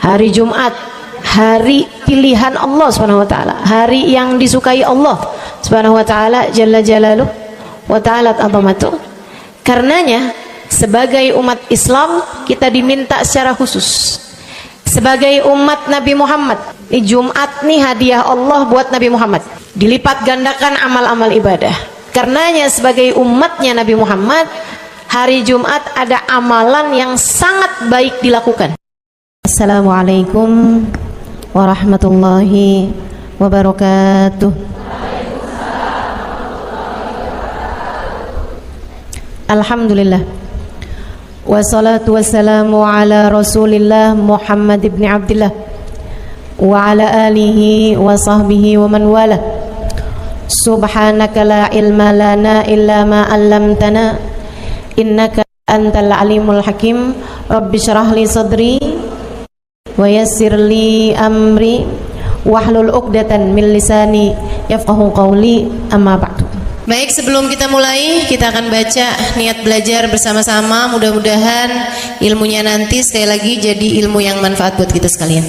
Hari Jumat, hari pilihan Allah Subhanahu wa taala, hari yang disukai Allah Subhanahu wa taala jalla jalaluh wa ta'ala azamatu. Karenanya sebagai umat Islam kita diminta secara khusus sebagai umat Nabi Muhammad, di Jumat nih hadiah Allah buat Nabi Muhammad, dilipat gandakan amal-amal ibadah. Karenanya sebagai umatnya Nabi Muhammad, hari Jumat ada amalan yang sangat baik dilakukan. Assalamualaikum warahmatullahi wabarakatuh. Alhamdulillah, wassalatu wassalamu ala rasulillah Muhammad ibn Abdillah wa ala alihi wa sahbihi wa man wala. Subhanaka la ilma lana illa ma 'allamtana innaka antal alimul hakim. Rabbi shrah li sadri wa yassir li amri wahlul 'uqdatan min lisani yafqahu qawli, amma ba'du. Baik, sebelum kita mulai, kita akan baca niat belajar bersama-sama. Mudah-mudahan ilmunya nanti sekali lagi jadi ilmu yang manfaat buat kita sekalian.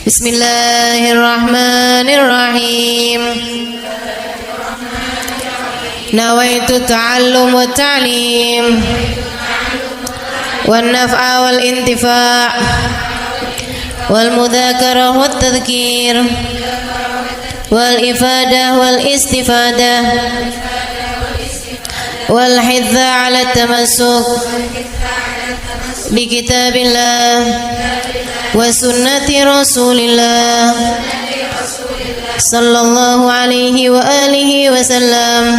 Bismillahirrahmanirrahim. Nawaitu ta'allum wa ta'lim wan naf'a wal intifa' wal mudzakarah wat tadhkir wal ifadah wal istifadah wal hidza 'ala tamassuk bi kitabillah wa sunnati rasulillah sallallahu alaihi wa alihi wasallam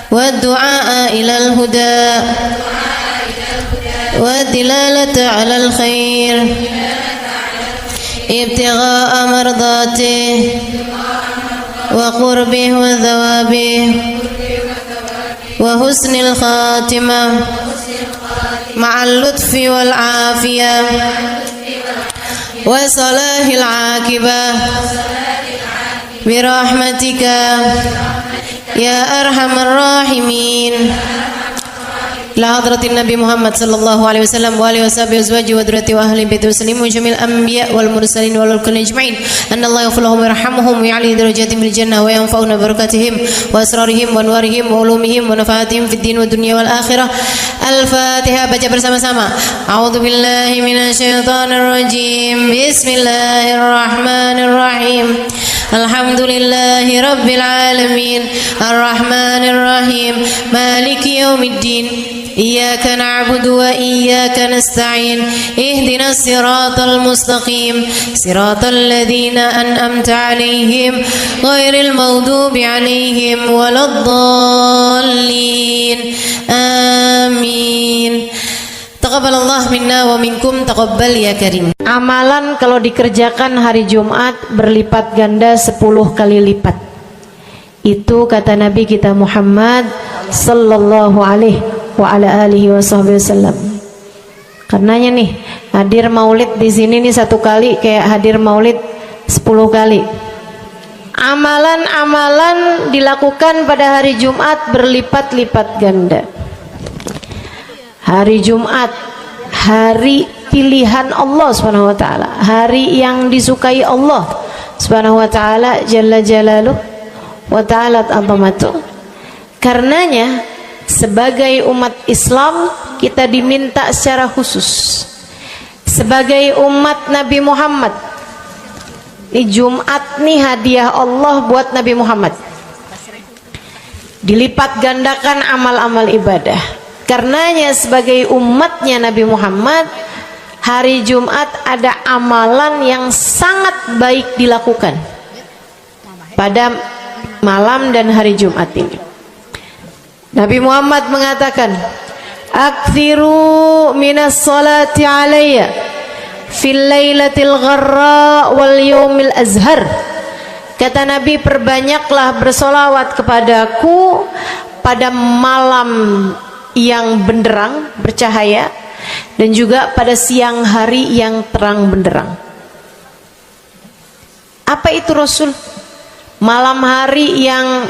wa du'a ilal huda wa dilalata 'alal khair ibtigha'a mardatih wa qurbih wa thawabih wa husnil khatimah ma'al lutfi wal afiyah wa salahil aqibah birahmatika ya arhamar rahimin. La hadratin Nabi Muhammad sallallahu alaihi wasallam wa alihi washabihi azwaji wa dzurriyyati wa ahli baiti muslimin jamil anbiya wal mursalin wal kulli ajma'in. Anna Allah yaghfiruhum wa yarhamuhum wa ya'li darajatihim fil jannah wa yanfa'una barakatihim wa asrarihim wa anwarihim wa ulumihim wa nafaatihim fid din wa dunya wal akhirah. Al-Fatihah, baca bersama-sama. A'udzu billahi minasyaitonir rajim. Bismillahirrahmanirrahim. Alhamdulillahi rabbil alamin arrahmanir rahim maliki yaumiddin iyyaka na'budu wa iyyaka nasta'in ihdinas siratal mustaqim siratal ladzina an'amta 'alaihim ghairil maghdubi 'alaihim waladdallin. Amin. Taqabbalallah minna wa minkum, taqabbal ya karim. Amalan kalau dikerjakan hari Jumat berlipat ganda 10 kali lipat. Itu kata Nabi kita Muhammad sallallahu alaihi wa ala alihi wasallam. Karenanya nih, hadir maulid di sini nih 1 kali kayak hadir maulid 10 kali. Amalan-amalan dilakukan pada hari Jumat berlipat-lipat ganda. Hari Jumat, hari pilihan Allah Subhanahu wa taala, hari yang disukai Allah Subhanahu wa taala jalla jalaluh wa ta'ala azamatu. Karenanya sebagai umat Islam kita diminta secara khusus sebagai umat Nabi Muhammad, di Jumat nih hadiah Allah buat Nabi Muhammad, dilipat gandakan amal-amal ibadah. Karenanya sebagai umatnya Nabi Muhammad, hari Jumat ada amalan yang sangat baik dilakukan pada malam dan hari Jumat ini. Nabi Muhammad mengatakan, "Aktsiru minas salati alayya fil lailatil gharra wal yaumil azhar." Kata Nabi, perbanyaklah bersolawat kepadaku pada malam yang benderang, bercahaya, dan juga pada siang hari yang terang benderang. Apa itu Rasul? Malam hari yang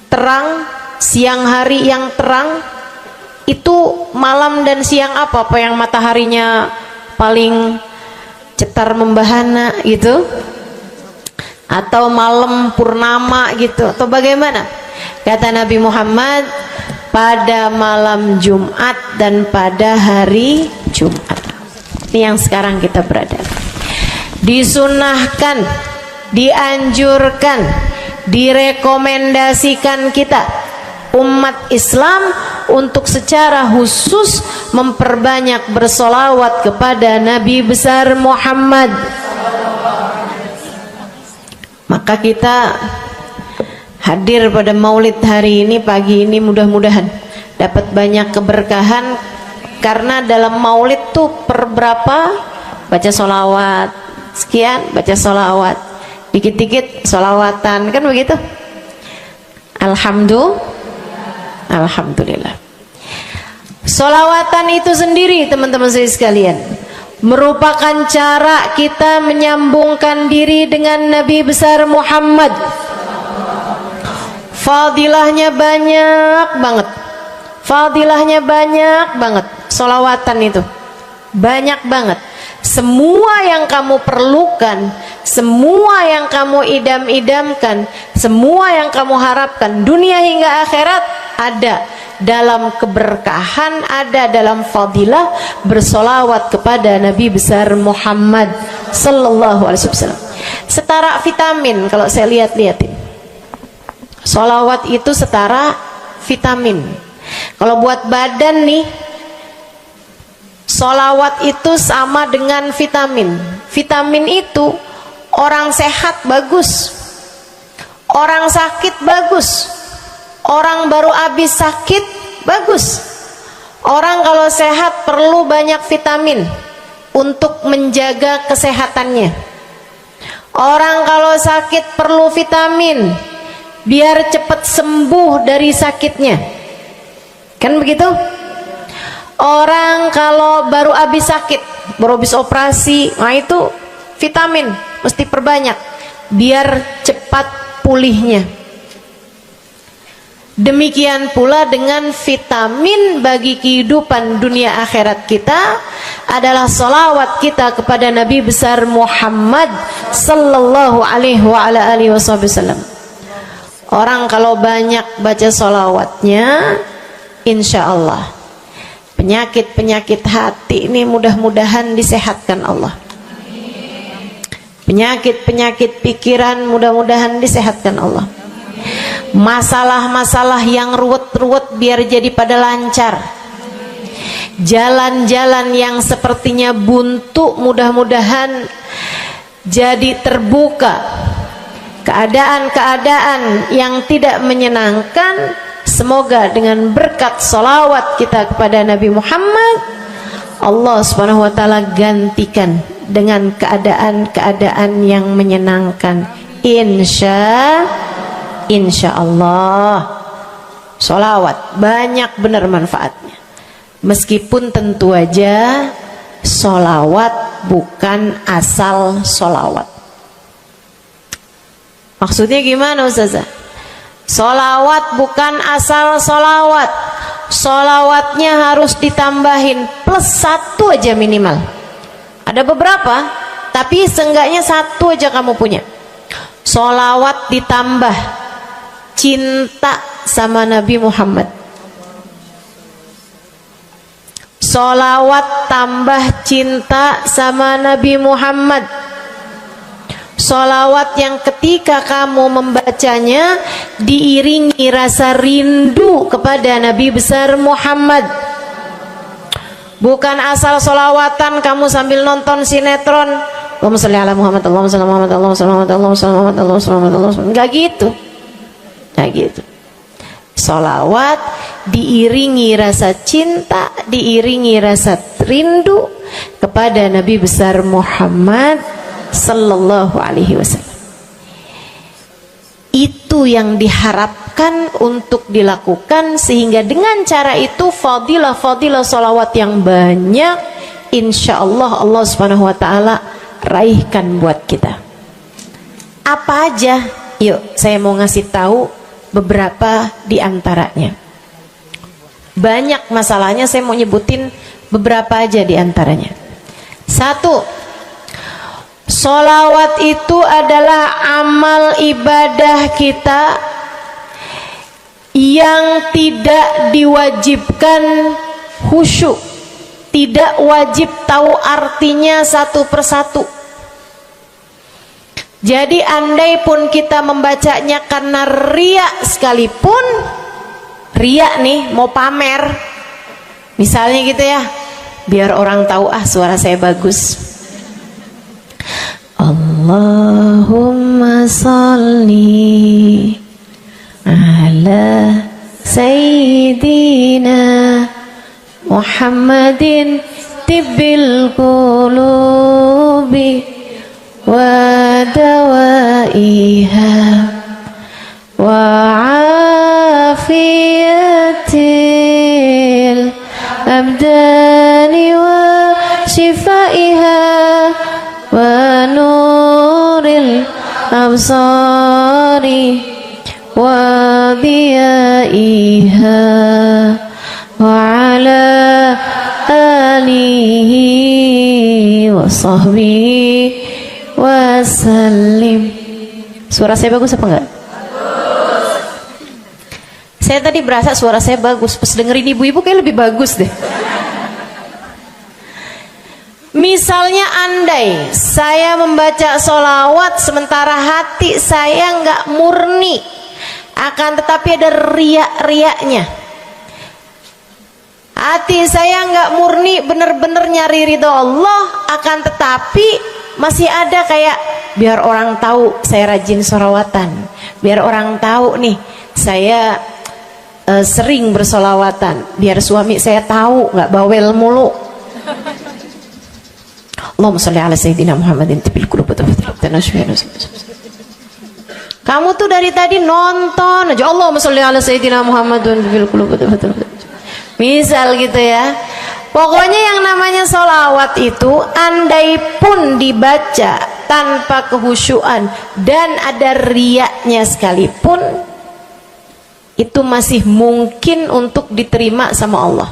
terang, siang hari yang terang, Itu malam dan siang apa yang mataharinya paling cetar membahana gitu, atau malam purnama gitu, atau bagaimana? Kata Nabi Muhammad, pada malam Jumat dan pada hari Jumat. Ini yang sekarang kita berada. Disunahkan, dianjurkan, direkomendasikan kita umat Islam untuk secara khusus memperbanyak bersolawat kepada Nabi besar Muhammad. Maka kita hadir pada maulid hari ini, pagi ini, mudah-mudahan dapat banyak keberkahan, karena dalam maulid tuh per berapa baca solawat sekian, baca solawat dikit-dikit, solawatan, kan begitu. Alhamdulillah. Solawatan itu sendiri, teman-teman saya sekalian, merupakan cara kita menyambungkan diri dengan Nabi besar Muhammad. Fadilahnya banyak banget, fadilahnya banyak banget. Solawatan itu banyak banget. Semua yang kamu perlukan, semua yang kamu idam-idamkan, semua yang kamu harapkan, dunia hingga akhirat, ada dalam keberkahan, ada dalam fadilah bersolawat kepada Nabi besar Muhammad sallallahu alaihi wasallam. Setara vitamin kalau saya lihat-lihatin. Solawat itu setara vitamin. Kalau buat badan nih, solawat itu sama dengan vitamin. Vitamin itu orang sehat bagus, orang sakit bagus, orang baru habis sakit bagus. Orang kalau sehat perlu banyak vitamin untuk menjaga kesehatannya. Orang kalau sakit perlu vitamin biar cepat sembuh dari sakitnya, kan begitu? Orang kalau baru habis sakit, baru habis operasi, nah itu vitamin mesti perbanyak biar cepat pulihnya. Demikian pula dengan vitamin bagi kehidupan dunia akhirat kita adalah salawat kita kepada Nabi besar Muhammad sallallahu alaihi wasallam. Orang kalau banyak baca salawatnya, insya Allah penyakit-penyakit hati ini mudah-mudahan disehatkan Allah. Penyakit-penyakit pikiran mudah-mudahan disehatkan Allah. Masalah-masalah yang ruwet-ruwet biar jadi pada lancar. Jalan-jalan yang sepertinya buntu mudah-mudahan jadi terbuka. Keadaan-keadaan yang tidak menyenangkan, semoga dengan berkat salawat kita kepada Nabi Muhammad, Allah subhanahu wa ta'ala gantikan dengan keadaan-keadaan yang menyenangkan. Insya Allah. Salawat banyak benar manfaatnya. Meskipun tentu aja salawat bukan asal salawat. Maksudnya gimana Ustazah? Solawat bukan asal solawat. Solawatnya harus ditambahin plus 1 aja minimal. Ada beberapa, tapi seenggaknya 1 aja kamu punya. Solawat ditambah cinta sama Nabi Muhammad. Solawat tambah cinta sama Nabi Muhammad. Solawat yang ketika kamu membacanya diiringi rasa rindu kepada Nabi besar Muhammad. Bukan asal solawatan kamu sambil nonton sinetron, Allahumma sholli ala Muhammad, Allahumma sholli ala Muhammad, Allahumma sholli ala Muhammad, Allahumma sholli ala Muhammad, Allahumma sholli ala Muhammad. Enggak gitu. Enggak gitu. Solawat diiringi rasa cinta, diiringi rasa rindu kepada Nabi besar Muhammad sallallahu alaihi wasallam. Itu yang diharapkan untuk dilakukan, sehingga dengan cara itu fadilah-fadilah salawat yang banyak insyaallah Allah subhanahu wa ta'ala raihkan buat kita. Apa aja? Yuk saya mau ngasih tahu beberapa di antaranya. banyak masalahnya. Saya mau nyebutin beberapa aja di antaranya. Satu, sholawat itu adalah amal ibadah kita yang tidak diwajibkan khusyuk, tidak wajib tahu artinya satu persatu. Jadi andai pun kita membacanya karena riya sekalipun, riya nih mau pamer, misalnya gitu ya, biar orang tahu suara saya bagus. Allahumma sholli ala sayyidina Muhammadin tibbil qulubi wa dawaiha wa afiyatil abdani wa shifaiha wa nuril absari wa diyaiha wa ala alihi wa sahbihi wasallim. Suara saya bagus apa enggak? Bagus. Saya tadi berasa suara saya bagus, pas dengerin ibu-ibu kayak lebih bagus deh. Misalnya andai saya membaca sholawat sementara hati saya nggak murni, akan tetapi ada riak-riaknya. Hati saya nggak murni bener-bener nyari ridho Allah, akan tetapi masih ada kayak biar orang tahu saya rajin sholawatan, biar orang tahu nih saya sering bersolawatan, biar suami saya tahu nggak bawel mulu. Allahumma sholli ala sayyidina Muhammadin tibil qulubi. Kamu tuh dari tadi nonton aja Allahumma sholli ala sayyidina Muhammadin tibil qulubi. Misal gitu ya. Pokoknya yang namanya sholawat itu andai pun dibaca tanpa kehusyuan dan ada riaknya sekalipun, itu masih mungkin untuk diterima sama Allah.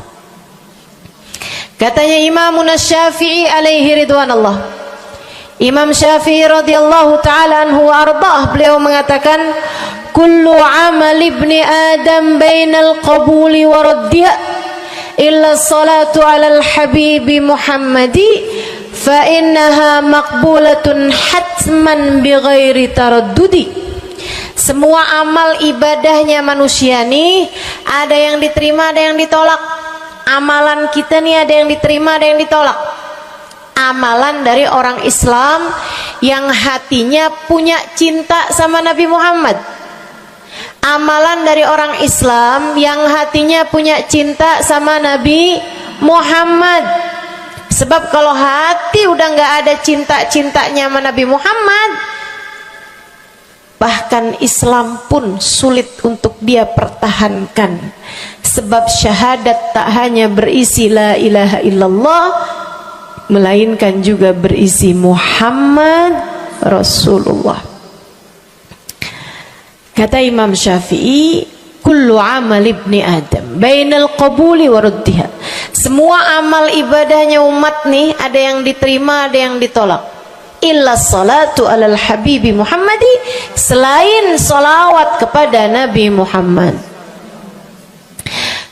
Katanya Imam Syafi'i alaihi ridwanallah, Imam Syafi'i radhiyallahu ta'ala anhu wa ardhah, beliau mengatakan kullu amal ibni adam bainal qabuli wa raddiha illa salatu alal habibi Muhammadi fa innaha maqbulatun hatman bighairi taraddudi. Semua amal ibadahnya manusia nih ada yang diterima, ada yang ditolak. Amalan kita nih ada yang diterima, ada yang ditolak. Amalan dari orang Islam yang hatinya punya cinta sama Nabi Muhammad, amalan dari orang Islam yang hatinya punya cinta sama Nabi Muhammad. Sebab kalau hati udah nggak ada cinta-cintanya sama Nabi Muhammad, bahkan Islam pun sulit untuk dia pertahankan. Sebab syahadat tak hanya berisi la ilaha illallah, melainkan juga berisi Muhammad Rasulullah. Kata Imam Syafi'i, kullu amal ibni adam bainal qabuli wa raddiha. Semua amal ibadahnya umat nih ada yang diterima, ada yang ditolak. Illa salatu alal habibi Muhammadi, selain salawat kepada Nabi Muhammad.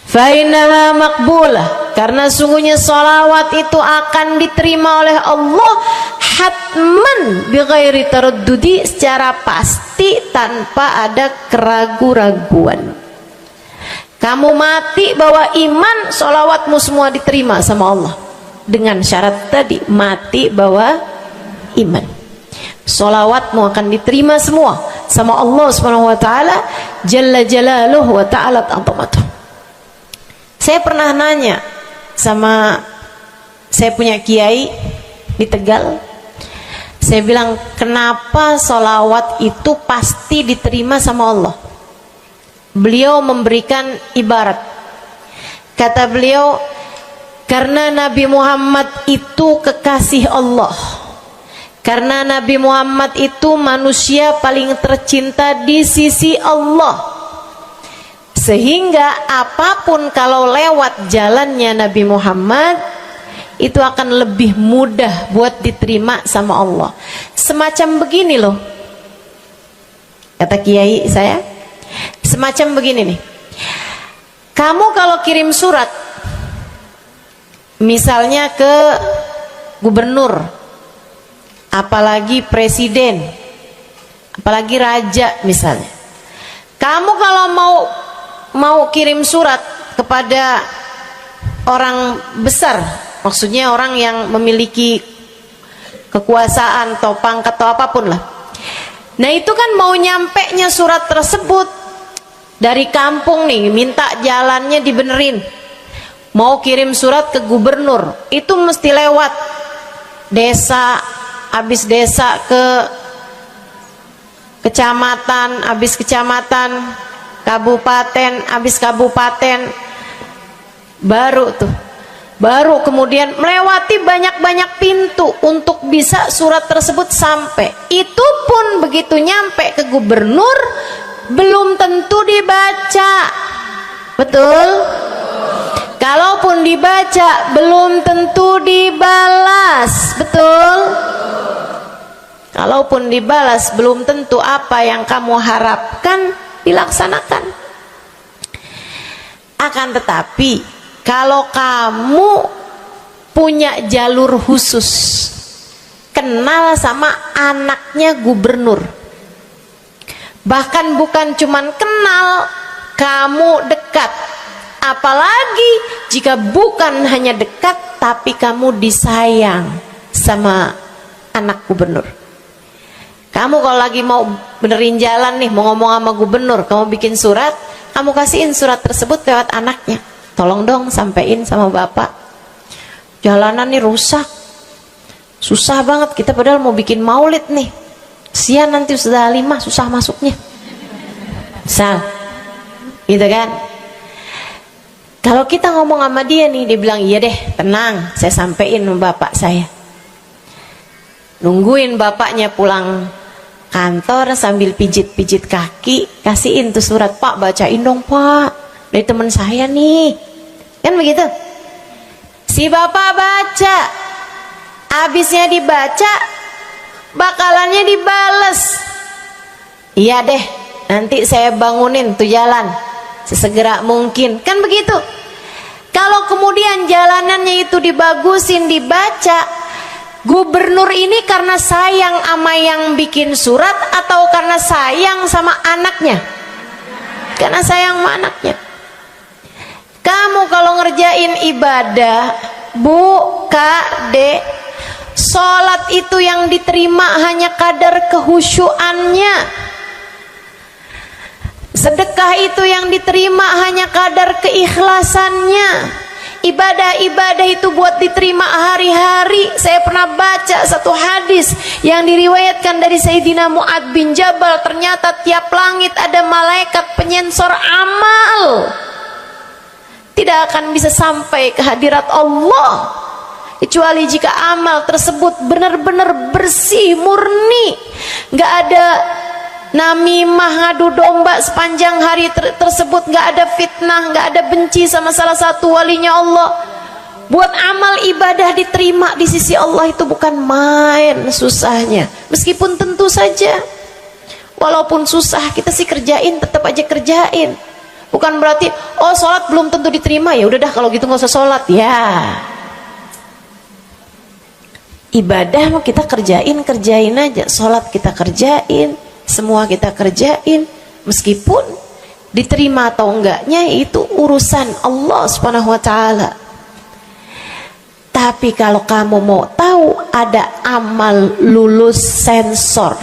Fa innaha maqbulah, karena sungguhnya salawat itu akan diterima oleh Allah hatman bighairi taraddudi, secara pasti tanpa ada keraguan-raguan. Kamu mati bawa iman, sholawatmu semua diterima sama Allah. Dengan syarat tadi, mati bawa iman, sholawatmu akan diterima semua sama Allah Subhanahu wa ta'ala Jalla Jalaluhu wa ta'ala azamatuh. Saya pernah nanya sama saya punya kiai di Tegal. Saya bilang, kenapa sholawat itu pasti diterima sama Allah? Beliau memberikan ibarat. Kata beliau, karena Nabi Muhammad itu kekasih Allah. Karena Nabi Muhammad itu manusia paling tercinta di sisi Allah. Sehingga apapun kalau lewat jalannya Nabi Muhammad itu akan lebih mudah buat diterima sama Allah. Semacam begini loh, kata kiai saya, semacam begini nih. Kamu kalau kirim surat misalnya ke gubernur, apalagi presiden, apalagi raja misalnya, kamu kalau mau kirim surat kepada orang besar, maksudnya orang yang memiliki kekuasaan atau pangkat atau apapun lah, nah itu kan mau nyampe nya surat tersebut dari kampung nih, minta jalannya dibenerin, mau kirim surat ke gubernur, itu mesti lewat desa, habis desa ke kecamatan, habis kecamatan, kabupaten, habis kabupaten, baru kemudian melewati banyak-banyak pintu untuk bisa surat tersebut sampai. Itu pun begitu nyampe ke gubernur belum tentu dibaca, betul? Kalaupun dibaca belum tentu dibalas, betul? Kalaupun dibalas belum tentu apa yang kamu harapkan dilaksanakan. Akan tetapi kalau kamu punya jalur khusus, kenal sama anaknya gubernur, bahkan bukan cuman kenal, kamu dekat, apalagi jika bukan hanya dekat tapi kamu disayang sama anak gubernur. Kamu kalau lagi mau benerin jalan nih, mau ngomong sama gubernur, kamu bikin surat, kamu kasihin surat tersebut lewat anaknya, tolong dong sampein sama bapak, jalanan nih rusak, susah banget, kita padahal mau bikin maulid nih, sian nanti sudah 5 susah masuknya, misal gitu kan. Kalau kita ngomong sama dia nih, dia bilang iya deh, tenang, saya sampein sama bapak saya. Nungguin bapaknya pulang kantor sambil pijit-pijit kaki, kasihin tuh surat, Pak bacain dong Pak, dari teman saya nih, kan begitu. Si bapak baca, abisnya dibaca, bakalannya dibales, iya deh, nanti saya bangunin tuh jalan sesegera mungkin, kan begitu. Kalau kemudian jalanannya itu dibagusin, dibaca, gubernur ini karena sayang sama yang bikin surat atau karena sayang sama anaknya? Karena sayang sama anaknya. Kamu kalau ngerjain ibadah, Bu, Kak, Dek, sholat itu yang diterima hanya kadar kehusyuannya. Sedekah itu yang diterima hanya kadar keikhlasannya. Ibadah-ibadah itu buat diterima hari-hari. Saya pernah baca satu hadis yang diriwayatkan dari Sayyidina Mu'ad bin Jabal, ternyata tiap langit ada malaikat penyensor amal, tidak akan bisa sampai ke hadirat Allah kecuali jika amal tersebut benar-benar bersih, murni, nggak ada namimah, ngadu domba sepanjang hari tersebut, nggak ada fitnah, nggak ada benci sama salah satu walinya Allah. Buat amal ibadah diterima di sisi Allah itu bukan main susahnya. Meskipun tentu saja walaupun susah kita sih kerjain, tetap aja kerjain. Bukan berarti oh sholat belum tentu diterima, ya udah dah kalau gitu nggak usah sholat ya. Ibadah mau kita kerjain aja, sholat kita kerjain, semua kita kerjain, meskipun diterima atau enggaknya itu urusan Allah Subhanahu wa taala. Tapi kalau kamu mau tahu, ada amal lulus sensor,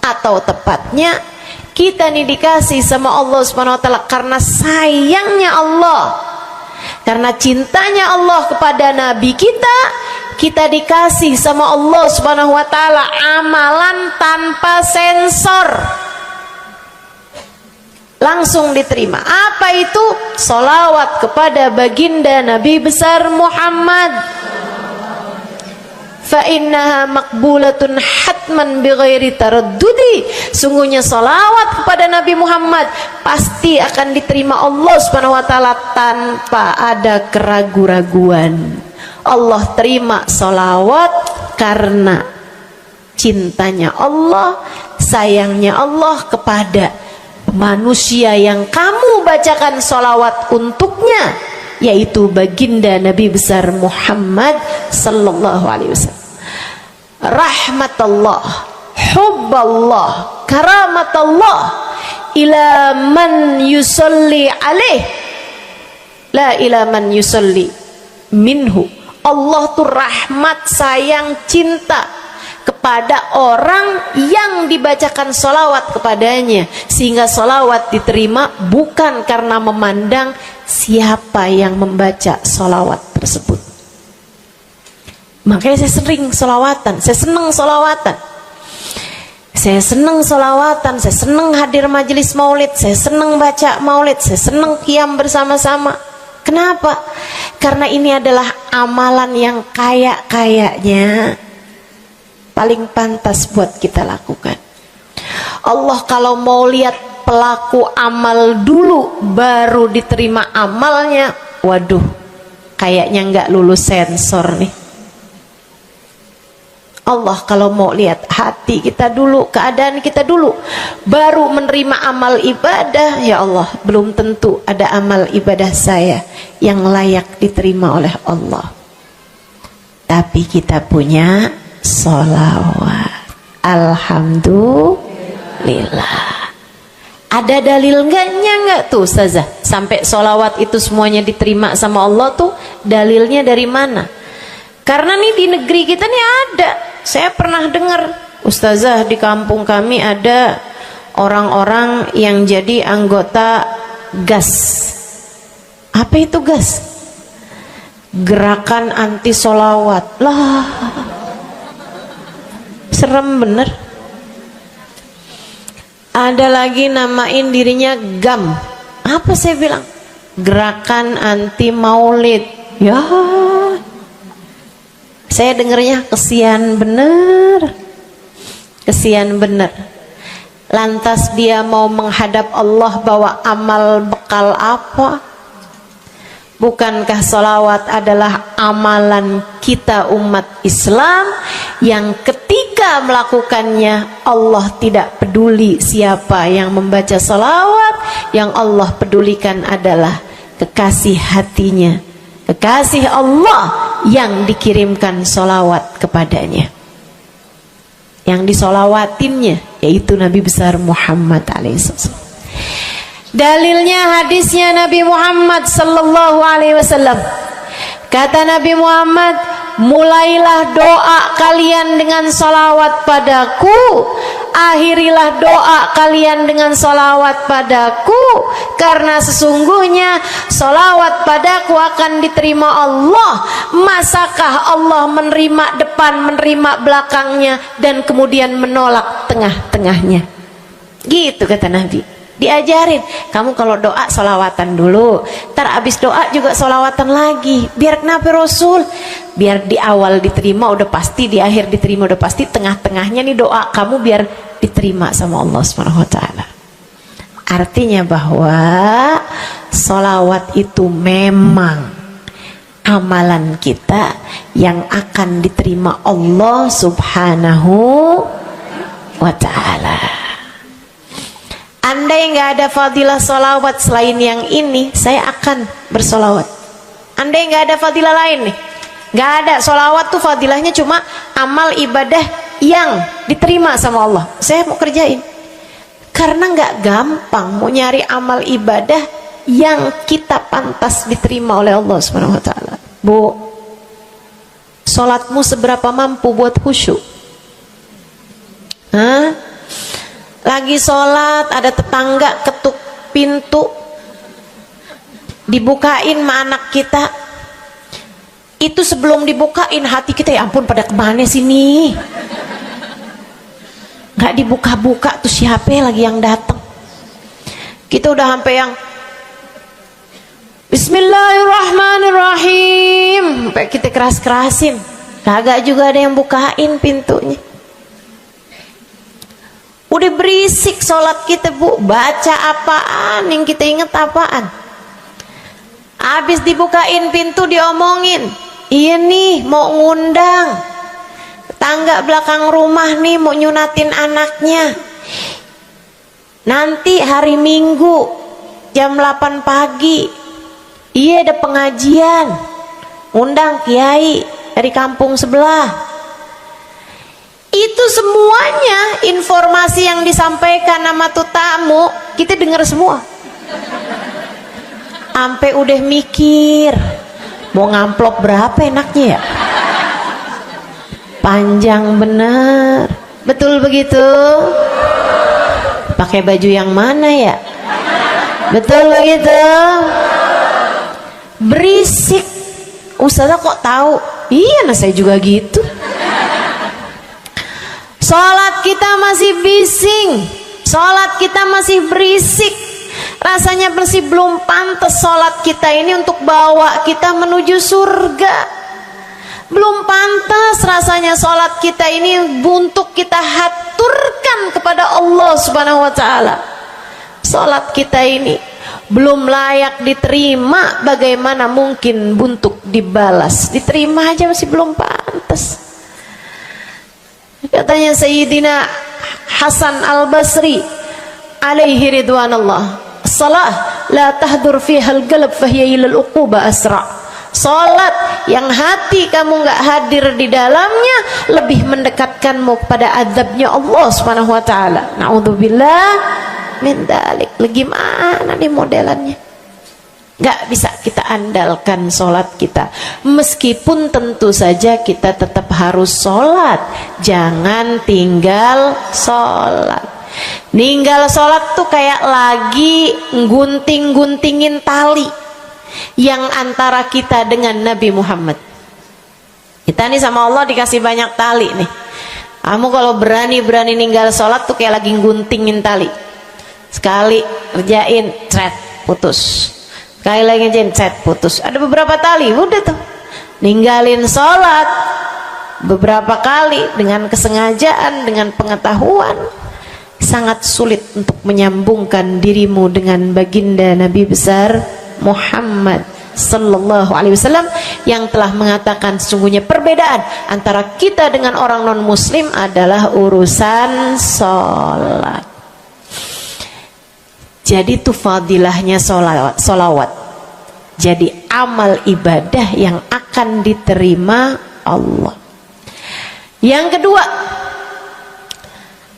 atau tepatnya kita nih dikasih sama Allah Subhanahu wa taala karena sayangnya Allah, karena cintanya Allah kepada nabi kita, kita dikasih sama Allah Subhanahu wa taala amalan tanpa sensor, langsung diterima. Apa itu? Sholawat kepada baginda Nabi besar Muhammad. fa innaha maqbulatun hatman bighairi taraddudi. Sungguhnya salawat kepada Nabi Muhammad pasti akan diterima Allah Subhanahu wa taala tanpa ada keraguan-raguan. Allah terima salawat karena cintanya Allah, sayangnya Allah kepada manusia yang kamu bacakan salawat untuknya, yaitu baginda Nabi besar Muhammad sallallahu alaihi wasallam. Rahmatullah, hubballah, karamatullah ila man yusalli alaih, la ila man yusalli minhu. Allah tuh rahmat, sayang, cinta kepada orang yang dibacakan salawat kepadanya, sehingga salawat diterima bukan karena memandang siapa yang membaca salawat tersebut. Makanya saya sering salawatan, saya senang salawatan, saya senang salawatan, saya senang hadir majelis maulid, saya senang baca maulid, saya senang qiyam bersama-sama. Kenapa? Karena ini adalah amalan yang kayaknya paling pantas buat kita lakukan. Allah kalau mau lihat pelaku amal dulu baru diterima amalnya, waduh, kayaknya nggak lulus sensor nih. Allah kalau mau lihat hati kita dulu, keadaan kita dulu, baru menerima amal ibadah, ya Allah, belum tentu ada amal ibadah saya yang layak diterima oleh Allah. Tapi kita punya sholawat, alhamdulillah. Ada dalil nggak tuh Ustazah sampai sholawat itu semuanya diterima sama Allah tuh? Dalilnya dari mana? Karena nih di negeri kita nih ada, saya pernah dengar Ustazah, di kampung kami ada orang-orang yang jadi anggota GAS. Apa itu GAS? Gerakan anti sholawat. Lah, serem bener. Ada lagi namain dirinya GAM. Apa saya bilang? Gerakan anti maulid. Ya, saya dengernya kesian bener, kesian bener. Lantas dia mau menghadap Allah bawa amal bekal apa? Bukankah sholawat adalah amalan kita umat Islam yang ketika melakukannya Allah tidak peduli siapa yang membaca sholawat, yang Allah pedulikan adalah kekasih hatinya, kekasih Allah yang dikirimkan sholawat kepadanya, yang disolawatinnya yaitu Nabi besar Muhammad alaihissalam. Dalilnya hadisnya Nabi Muhammad sallallahu alaihi wasallam. Kata Nabi Muhammad, mulailah doa kalian dengan salawat padaku, akhirilah doa kalian dengan salawat padaku, karena sesungguhnya salawat padaku akan diterima Allah. Masakah Allah menerima depan, menerima belakangnya, dan kemudian menolak tengah-tengahnya? Gitu kata Nabi. Diajarin, kamu kalau doa solawatan dulu, ntar abis doa juga solawatan lagi. Biar kenapa Rasul? Biar di awal diterima udah pasti, di akhir diterima udah pasti, tengah-tengahnya nih doa kamu biar diterima sama Allah Subhanahu wa taala. Artinya bahwa solawat itu memang amalan kita yang akan diterima Allah Subhanahu wa taala. Andai nggak ada fadilah solawat selain yang ini, saya akan bersolawat. Andai nggak ada fadilah lain nih, nggak ada solawat tuh fadilahnya cuma amal ibadah yang diterima sama Allah, saya mau kerjain. Karena nggak gampang mau nyari amal ibadah yang kita pantas diterima oleh Allah Subhanahu wa taala. Bu, sholatmu seberapa mampu buat khusyuk? Hah? Lagi sholat ada tetangga ketuk pintu, dibukain sama anak kita. Itu sebelum dibukain hati kita, ya ampun pada kemana sini? Gak dibuka-buka tuh siapa lagi yang datang? Kita udah sampai yang Bismillahirrahmanirrahim, sampai kita keras-kerasin. kagak juga ada yang bukain pintunya. Udah berisik sholat kita Bu, baca apaan, yang kita inget apaan. Habis dibukain pintu diomongin, iya nih mau ngundang tangga belakang rumah nih, mau nyunatin anaknya nanti hari Minggu jam 8 pagi, iya ada pengajian, undang kiai dari kampung sebelah. Itu semuanya informasi yang disampaikan sama tuh tamu kita dengar semua. Sampai udah mikir mau ngamplop berapa enaknya ya, panjang bener, betul begitu? Pakai baju yang mana ya, betul begitu? Berisik. Ustazah kok tahu? Iya, nah saya juga gitu. Sholat kita masih bising, sholat kita masih berisik, rasanya masih belum pantas sholat kita ini untuk bawa kita menuju surga. Belum pantas rasanya sholat kita ini untuk kita haturkan kepada Allah Subhanahu wa Ta'ala. Sholat kita ini belum layak diterima, bagaimana mungkin untuk dibalas? Diterima aja masih belum pantas. Katanya Sayyidina Hasan Al-Basri alaihi ridwanallah, salah la tahdur fiha al-qalb fahiya ila al-uquba asra. Salat yang hati kamu nggak hadir di dalamnya lebih mendekatkanmu kepada azabnya Allah Subhanahu wa Ta'ala. Naudzubillah min dzalik. Gimana nih modelannya? Gak bisa kita andalkan sholat kita, meskipun tentu saja kita tetap harus sholat. Jangan tinggal sholat. Ninggal sholat tuh kayak lagi gunting-guntingin tali yang antara kita dengan Nabi Muhammad. Kita nih sama Allah dikasih banyak tali nih. Kamu kalau berani-berani ninggal sholat tuh kayak lagi guntingin tali. Sekali kerjain, cret, putus. Sekali lagi jencet, putus. Ada beberapa tali, udah tuh ninggalin sholat beberapa kali dengan kesengajaan, dengan pengetahuan, sangat sulit untuk menyambungkan dirimu dengan baginda Nabi besar Muhammad Sallallahu Alaihi Wasallam yang telah mengatakan sesungguhnya perbedaan antara kita dengan orang non muslim adalah urusan sholat. Jadi itu fadilahnya solawat. Jadi amal ibadah yang akan diterima Allah. Yang kedua,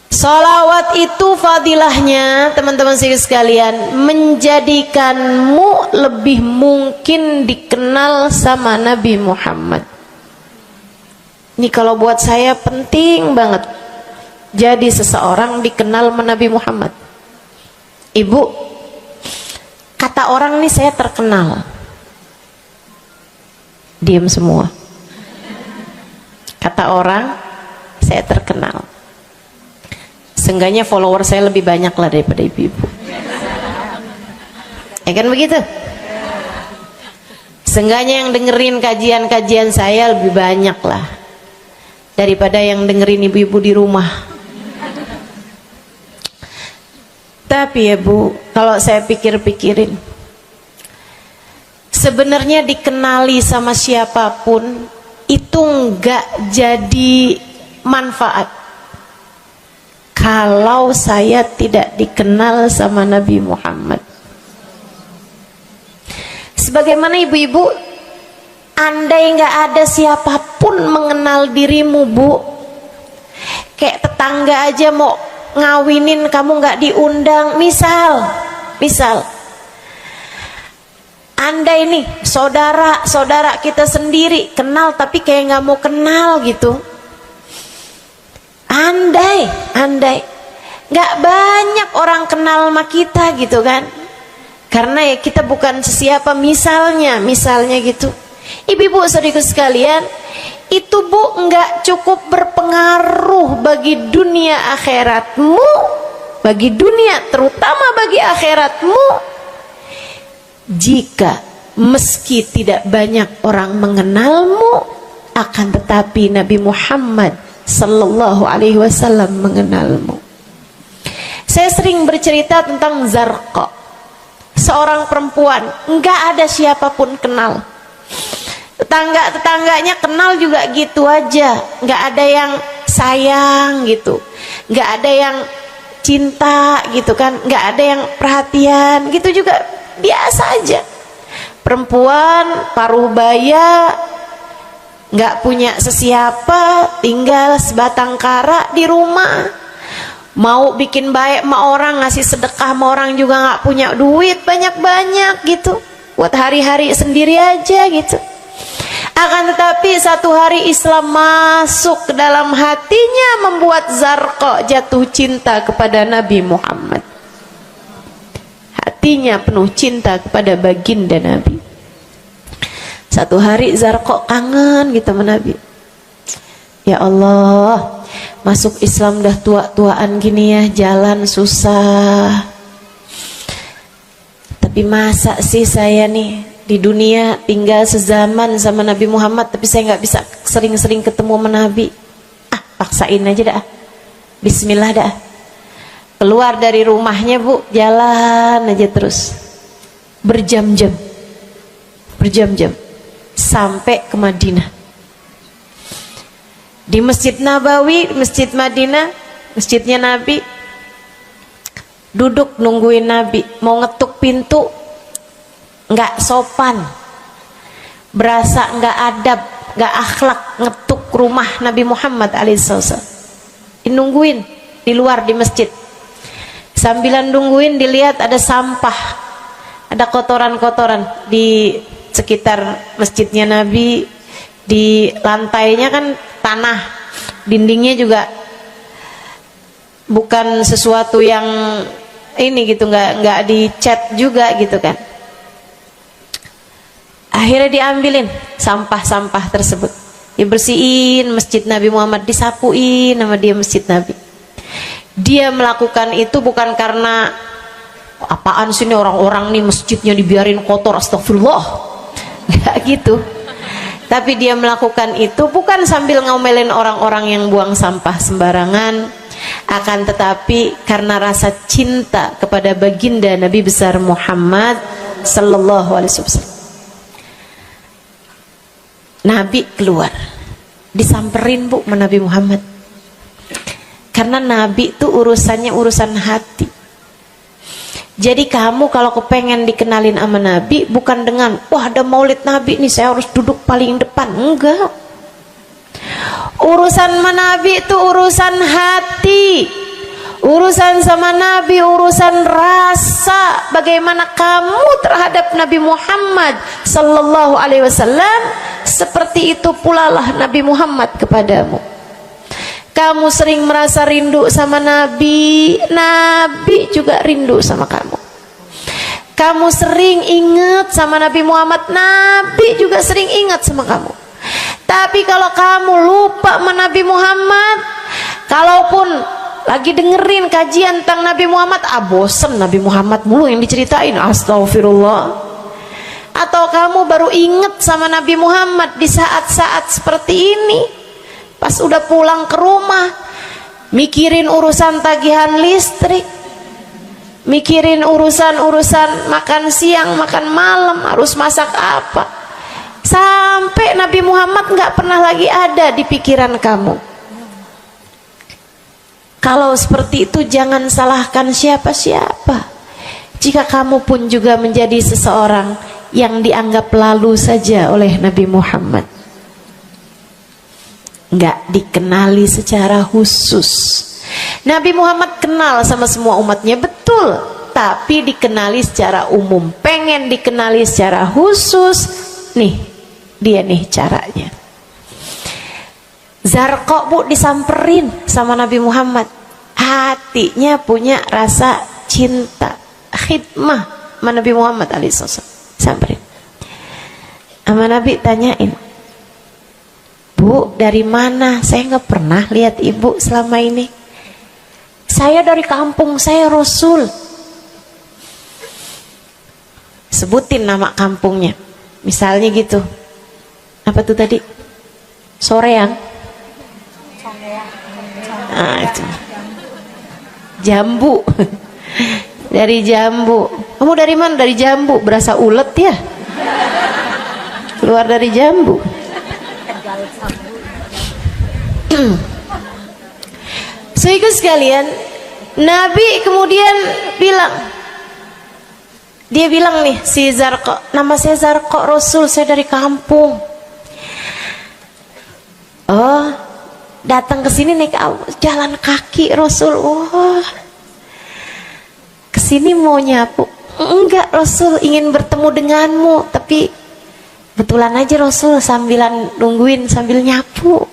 solawat itu fadilahnya teman-teman sekalian menjadikanmu lebih mungkin dikenal sama Nabi Muhammad. Ini kalau buat saya penting banget. Jadi seseorang dikenal sama Nabi Muhammad. Ibu, kata orang nih saya terkenal. Diam semua. Kata orang saya terkenal. Seenggaknya follower saya lebih banyak lah daripada ibu-ibu. Ya kan begitu? Seenggaknya yang dengerin kajian-kajian saya lebih banyak lah daripada yang dengerin ibu-ibu di rumah. Tapi ya Bu, kalau saya pikir-pikirin, sebenarnya dikenali sama siapapun itu enggak jadi manfaat kalau saya tidak dikenal sama Nabi Muhammad. Sebagaimana ibu-ibu, andai enggak ada siapapun mengenal dirimu Bu, kayak tetangga aja mau ngawinin kamu nggak diundang, misal andai nih saudara kita sendiri kenal tapi kayak nggak mau kenal gitu, andai nggak banyak orang kenal sama kita gitu kan, karena ya kita bukan sesiapa, misalnya gitu. Ibu-ibu saudaraku sekalian, itu Bu nggak cukup berpengaruh bagi dunia akhiratmu, bagi dunia terutama bagi akhiratmu, jika meski tidak banyak orang mengenalmu akan tetapi Nabi Muhammad sallallahu alaihi wasallam mengenalmu. Saya sering bercerita tentang Zarqa, seorang perempuan, enggak ada siapapun kenal. Tetangga-tetangganya kenal juga gitu aja, enggak ada yang sayang gitu, enggak ada yang cinta gitu kan, enggak ada yang perhatian gitu, juga biasa aja. Perempuan paruh baya, nggak punya sesiapa, tinggal sebatang kara di rumah. Mau bikin baik sama orang, ngasih sedekah sama orang juga nggak punya duit banyak-banyak gitu, buat hari-hari sendiri aja gitu. Akan tetapi satu hari Islam masuk ke dalam hatinya, membuat Zarqa jatuh cinta kepada Nabi Muhammad. Hatinya penuh cinta kepada baginda Nabi. Satu hari Zarqa kangen gitu sama Nabi. Ya Allah, masuk Islam dah tua-tuaan gini ya, jalan susah. Tapi masa sih saya nih di dunia tinggal sezaman sama Nabi Muhammad, tapi saya nggak bisa sering-sering ketemu sama Nabi. Paksain aja dah. Bismillah dah. Keluar dari rumahnya bu, jalan aja terus berjam-jam sampai ke Madinah. Di Masjid Nabawi, Masjid Madinah, masjidnya Nabi, duduk nungguin Nabi. Mau ngetuk pintu nggak sopan, berasa nggak adab, nggak akhlak ngetuk rumah Nabi Muhammad alaihissalam. Nungguin di luar di masjid. Sambilan nungguin dilihat ada sampah, ada kotoran-kotoran di sekitar masjidnya Nabi. Di lantainya kan tanah, dindingnya juga bukan sesuatu yang ini gitu, nggak dicat juga gitu kan. Akhirnya diambilin sampah-sampah tersebut, dibersihin masjid Nabi Muhammad, disapuin sama dia masjid Nabi. Dia melakukan itu bukan karena apaan sih ini orang-orang nih masjidnya dibiarin kotor, astagfirullah, nggak gitu. Tapi dia melakukan itu bukan sambil ngomelin orang-orang yang buang sampah sembarangan, akan tetapi karena rasa cinta kepada baginda Nabi besar Muhammad sallallahu alaihi wasallam. Nabi keluar, disamperin bu sama Nabi Muhammad. Karena Nabi itu urusannya urusan hati. Jadi kamu kalau kepengen dikenalin sama Nabi, bukan dengan wah ada maulid Nabi nih saya harus duduk paling depan, enggak. Urusan sama Nabi itu urusan hati. Urusan sama Nabi urusan rasa, bagaimana kamu terhadap Nabi Muhammad sallallahu alaihi wasallam, seperti itu pula lah Nabi Muhammad kepadamu. Kamu sering merasa rindu sama Nabi, Nabi juga rindu sama kamu. Kamu sering ingat sama Nabi Muhammad, Nabi juga sering ingat sama kamu. Tapi kalau kamu lupa sama Nabi Muhammad, kalaupun lagi dengerin kajian tentang Nabi Muhammad, bosen Nabi Muhammad mulu yang diceritain, astagfirullah. Atau kamu baru ingat sama Nabi Muhammad di saat-saat seperti ini, pas udah pulang ke rumah, mikirin urusan tagihan listrik, mikirin urusan makan siang, makan malam, harus masak apa, sampai Nabi Muhammad nggak pernah lagi ada di pikiran kamu. Kalau seperti itu jangan salahkan siapa-siapa. Jika kamu pun juga menjadi seseorang yang dianggap lalu saja oleh Nabi Muhammad, nggak dikenali secara khusus. Nabi Muhammad kenal sama semua umatnya, betul, tapi dikenali secara umum. Pengen dikenali secara khusus, nih dia nih caranya. Zarqa bu disamperin sama Nabi Muhammad, hatinya punya rasa cinta, khidmah sama Nabi Muhammad alaihissalam. Samperin sama Nabi, tanyain, Bu, dari mana? Saya nggak pernah lihat ibu selama ini. Saya dari kampung, saya Rasul. Sebutin nama kampungnya, misalnya gitu. Apa tuh tadi? Soreang. Nah, itu. Jambu. Dari jambu. Kamu dari mana? Dari jambu. Berasa ulet ya? Keluar dari jambu. Sehingga sekalian, Nabi kemudian bilang, dia bilang nih si Zarqa, nama saya Zarqa Rasul, saya dari kampung. Oh, datang ke sini naik jalan kaki Rasul. Wah, kesini mau nyapu? Enggak Rasul, ingin bertemu denganmu, tapi betulan aja Rasul sambilan nungguin sambil nyapu.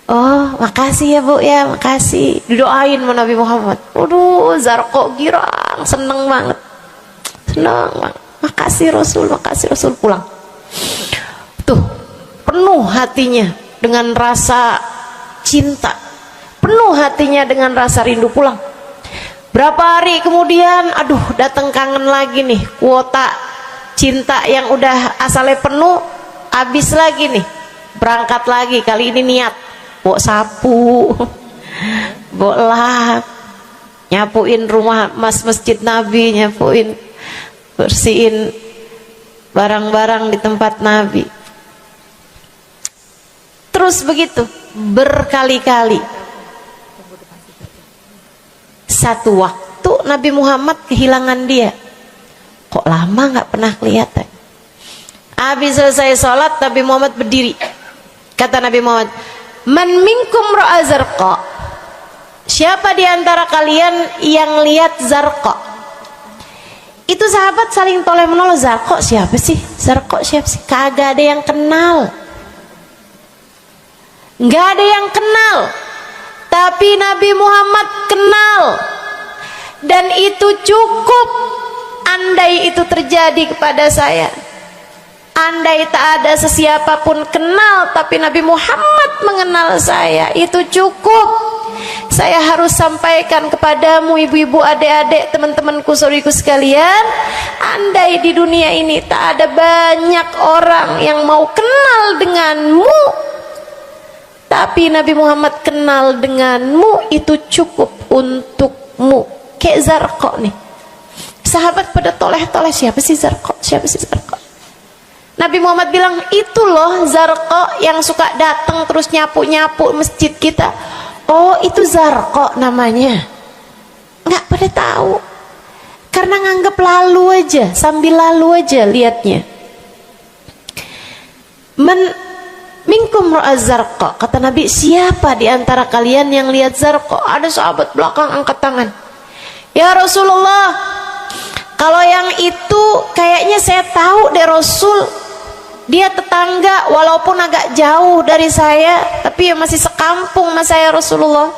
Oh, makasih ya Bu ya, makasih. Didoain sama Nabi Muhammad. Waduh, Zarqa girang, seneng banget. Seneng banget. Makasih Rasul pulang. Tuh, penuh hatinya dengan rasa cinta. Penuh hatinya dengan rasa rindu pulang. Berapa hari kemudian, aduh, datang kangen lagi nih. Kuota cinta yang udah asalnya penuh, habis lagi nih. Berangkat lagi, kali ini niat bawa sapu, bawa lap, nyapuin rumah masjid Nabi, nyapuin, bersihin barang-barang di tempat Nabi. Terus begitu berkali-kali. Satu waktu Nabi Muhammad kehilangan dia. Kok lama nggak pernah kelihatan. Habis selesai sholat, Nabi Muhammad berdiri. Kata Nabi Muhammad, man minkum ra'a Zarqa, siapa di antara kalian yang lihat Zarqa? Itu sahabat saling toleh menolong. Zarqa siapa sih? Zarqa siapa sih? Kagak ada yang kenal, nggak ada yang kenal. Tapi Nabi Muhammad kenal, dan itu cukup. Andai itu terjadi kepada saya, andai tak ada sesiapa pun kenal, tapi Nabi Muhammad mengenal saya, itu cukup. Saya harus sampaikan kepadamu ibu-ibu, adik-adik, teman-temanku, saudariku sekalian, andai di dunia ini tak ada banyak orang yang mau kenal denganmu, tapi Nabi Muhammad kenal denganmu, itu cukup untukmu. Kayak Zarqa nih, sahabat pada toleh-toleh, siapa sih Zarqa? Siapa sih Zarqa? Nabi Muhammad bilang, itu loh Zarqa yang suka datang terus nyapu-nyapu masjid kita. Oh, itu Zarqa namanya. Nggak pada tahu, karena nganggep lalu aja, sambil lalu aja liatnya. Minkum ra'a Zarqa, kata Nabi, siapa di antara kalian yang lihat Zarqa? Ada sahabat belakang angkat tangan. Ya Rasulullah, kalau yang itu kayaknya saya tahu deh Rasul. Dia tetangga, walaupun agak jauh dari saya, tapi ya masih sekampung sama saya Rasulullah.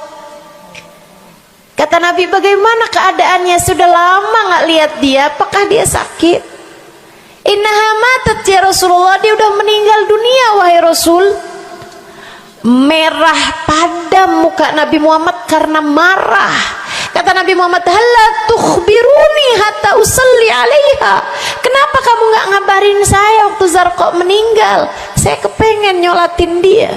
Kata Nabi, bagaimana keadaannya? Sudah lama nggak lihat dia, apakah dia sakit? Innaha matat ya Rasulullah, dia udah meninggal dunia wahai Rasul. Merah padam muka Nabi Muhammad karena marah. Kata Nabi Muhammad, halla tukhbiruni hatta usalli alaiha. Kenapa kamu nggak ngabarin saya waktu Zarqa meninggal? Saya kepengen nyolatin dia.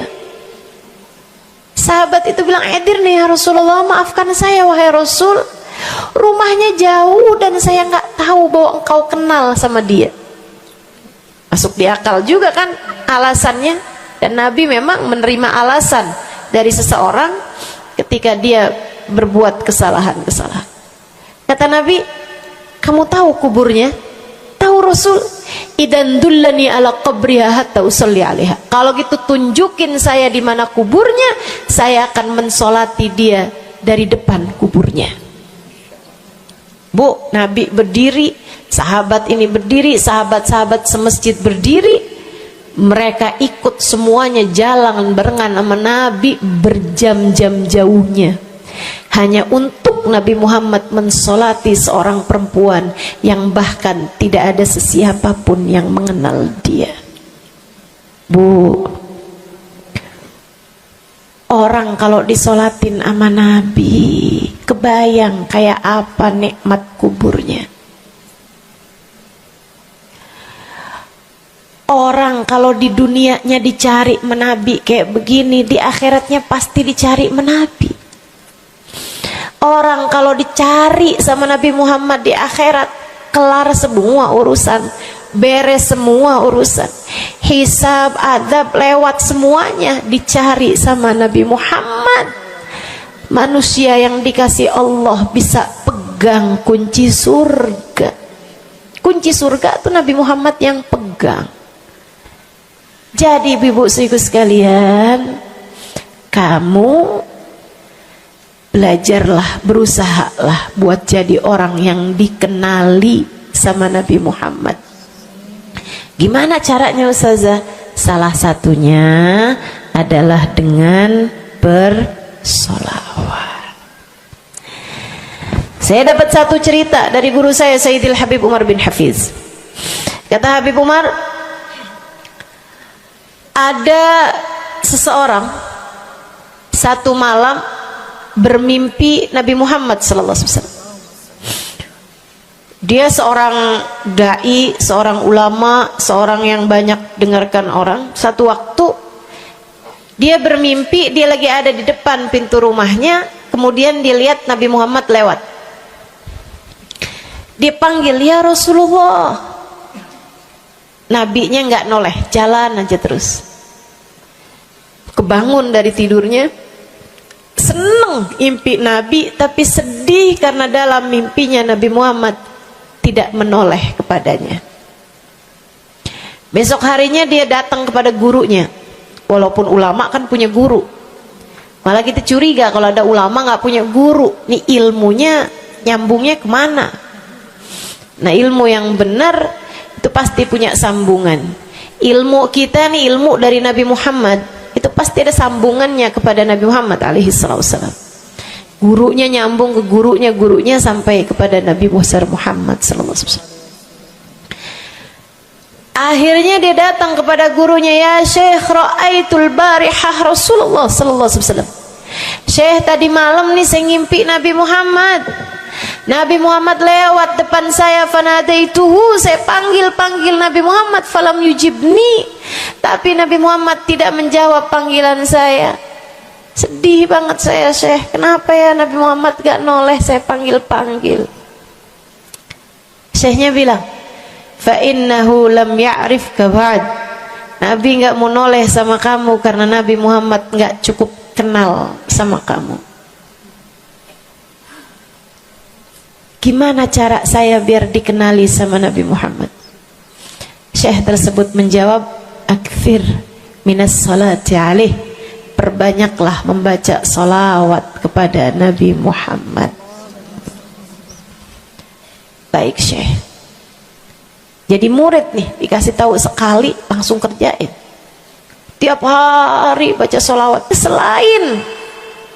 Sahabat itu bilang, edir nih ya Rasulullah, maafkan saya wahai Rasul, rumahnya jauh dan saya nggak tahu bahwa engkau kenal sama dia. Masuk di akal juga kan alasannya. Dan Nabi memang menerima alasan dari seseorang ketika dia berbuat kesalahan-kesalahan. Kata Nabi, kamu tahu kuburnya? Tahu Rasul? Idan dullani ala qabriha hatta usalli alaiha. Kalau gitu tunjukin saya di mana kuburnya, saya akan mensolati dia dari depan kuburnya. Bu, Nabi berdiri, sahabat ini berdiri, sahabat-sahabat semasjid berdiri. Mereka ikut semuanya jalan barengan sama Nabi berjam-jam jauhnya, hanya untuk Nabi Muhammad mensolati seorang perempuan yang bahkan tidak ada sesiapa pun yang mengenal dia. Bu, orang kalau disolatin sama Nabi, kebayang kayak apa nikmat kuburnya. Orang Orang kalau di dunianya dicari menabi kayak begini, di akhiratnya pasti dicari menabi. Orang kalau dicari sama Nabi Muhammad di akhirat, kelar semua urusan, beres semua urusan, hisab, adab lewat semuanya, dicari sama Nabi Muhammad. Manusia yang dikasih Allah bisa pegang kunci surga. Kunci surga itu Nabi Muhammad yang pegang. Jadi ibu-ibu sekalian, kamu belajarlah, berusahalah buat jadi orang yang dikenali sama Nabi Muhammad. Gimana caranya Ustazah? Salah satunya adalah dengan bersolawat. Saya dapat satu cerita dari guru saya, Sayyidil Habib Umar bin Hafiz. Kata Habib Umar, ada seseorang satu malam bermimpi Nabi Muhammad sallallahu alaihi wasallam. Dia seorang dai, seorang ulama, seorang yang banyak dengarkan orang. Satu waktu dia bermimpi, dia lagi ada di depan pintu rumahnya, kemudian dia lihat Nabi Muhammad lewat. Dia panggil, ya Rasulullah. Nabinya nggak noleh, jalan aja terus. Kebangun dari tidurnya, seneng impi Nabi, tapi sedih karena dalam mimpinya Nabi Muhammad tidak menoleh kepadanya. Besok harinya dia datang kepada gurunya. Walaupun ulama kan punya guru, malah kita curiga kalau ada ulama nggak punya guru. Nih ilmunya nyambungnya kemana? Nah, ilmu yang benar itu pasti punya sambungan. Ilmu kita nih, ilmu dari Nabi Muhammad, itu pasti ada sambungannya kepada Nabi Muhammad alaihi wasallam. Gurunya nyambung ke gurunya sampai kepada Nabi Muhammad sallallahu alaihi wasallam. Akhirnya dia datang kepada gurunya, ya Syekh, ra'aitul barihah Rasulullah sallallahu alaihi wasallam. Syekh, tadi malam nih saya ngimpi Nabi Muhammad. Nabi Muhammad lewat depan saya, fanadaituhu, saya panggil Nabi Muhammad, falam yujibni, tapi Nabi Muhammad tidak menjawab panggilan saya. Sedih banget saya, Syekh, kenapa ya Nabi Muhammad gak noleh saya panggil. Syekhnya bilang, fa innahu lam ya'rifka ba'd. Nabi gak mau noleh sama kamu karena Nabi Muhammad gak cukup kenal sama kamu. Gimana cara saya biar dikenali sama Nabi Muhammad? Syekh tersebut menjawab, akfir minas salati alaih, perbanyaklah membaca salawat kepada Nabi Muhammad. Baik Syekh. Jadi murid nih, dikasih tahu sekali langsung kerjain. Tiap hari baca salawat. Selain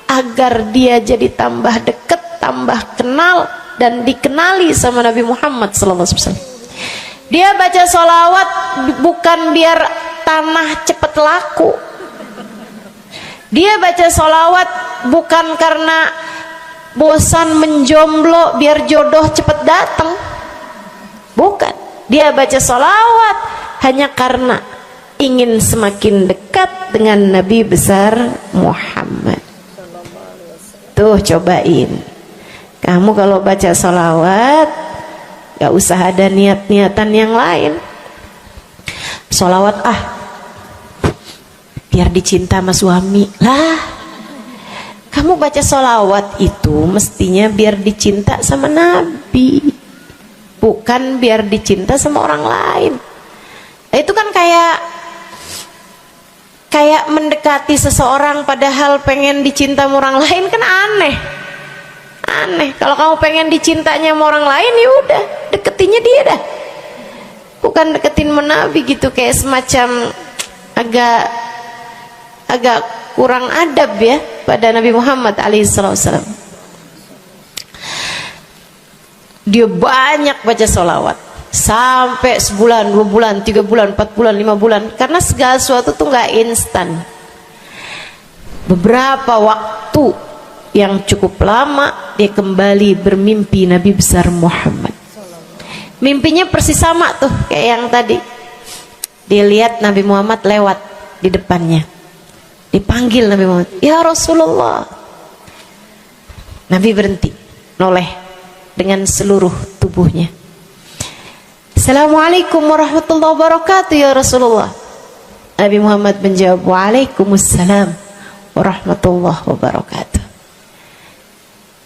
agar dia jadi tambah dekat, tambah kenal, dan dikenali sama Nabi Muhammad sallallahu alaihi wasallam. Dia baca sholawat bukan biar tanah cepat laku. Dia baca sholawat bukan karena bosan menjomblo biar jodoh cepat datang. Bukan. Dia baca sholawat hanya karena ingin semakin dekat dengan Nabi besar Muhammad. Tuh cobain. Kamu kalau baca sholawat gak usah ada niat-niatan yang lain. Sholawat biar dicinta sama suami lah. Kamu baca sholawat itu mestinya biar dicinta sama Nabi, bukan biar dicinta sama orang lain. Itu kan kayak mendekati seseorang padahal pengen dicinta sama orang lain, kan aneh. Kalau kamu pengen dicintanya sama orang lain, ya udah deketinnya dia dah, bukan deketin Nabi gitu, kayak semacam agak kurang adab ya pada Nabi Muhammad alaihissalam. Dia banyak baca sholawat sampai sebulan, 2 bulan, 3 bulan, 4 bulan, 5 bulan, karena segala sesuatu tuh nggak instan. Beberapa waktu yang cukup lama dia kembali bermimpi Nabi besar Muhammad. Mimpinya persis sama tuh kayak yang tadi. Dilihat Nabi Muhammad lewat di depannya. Dipanggil Nabi Muhammad, "Ya Rasulullah." Nabi berhenti, noleh dengan seluruh tubuhnya. "Assalamualaikum warahmatullahi wabarakatuh ya Rasulullah." Nabi Muhammad menjawab, "Waalaikumsalam warahmatullahi wabarakatuh."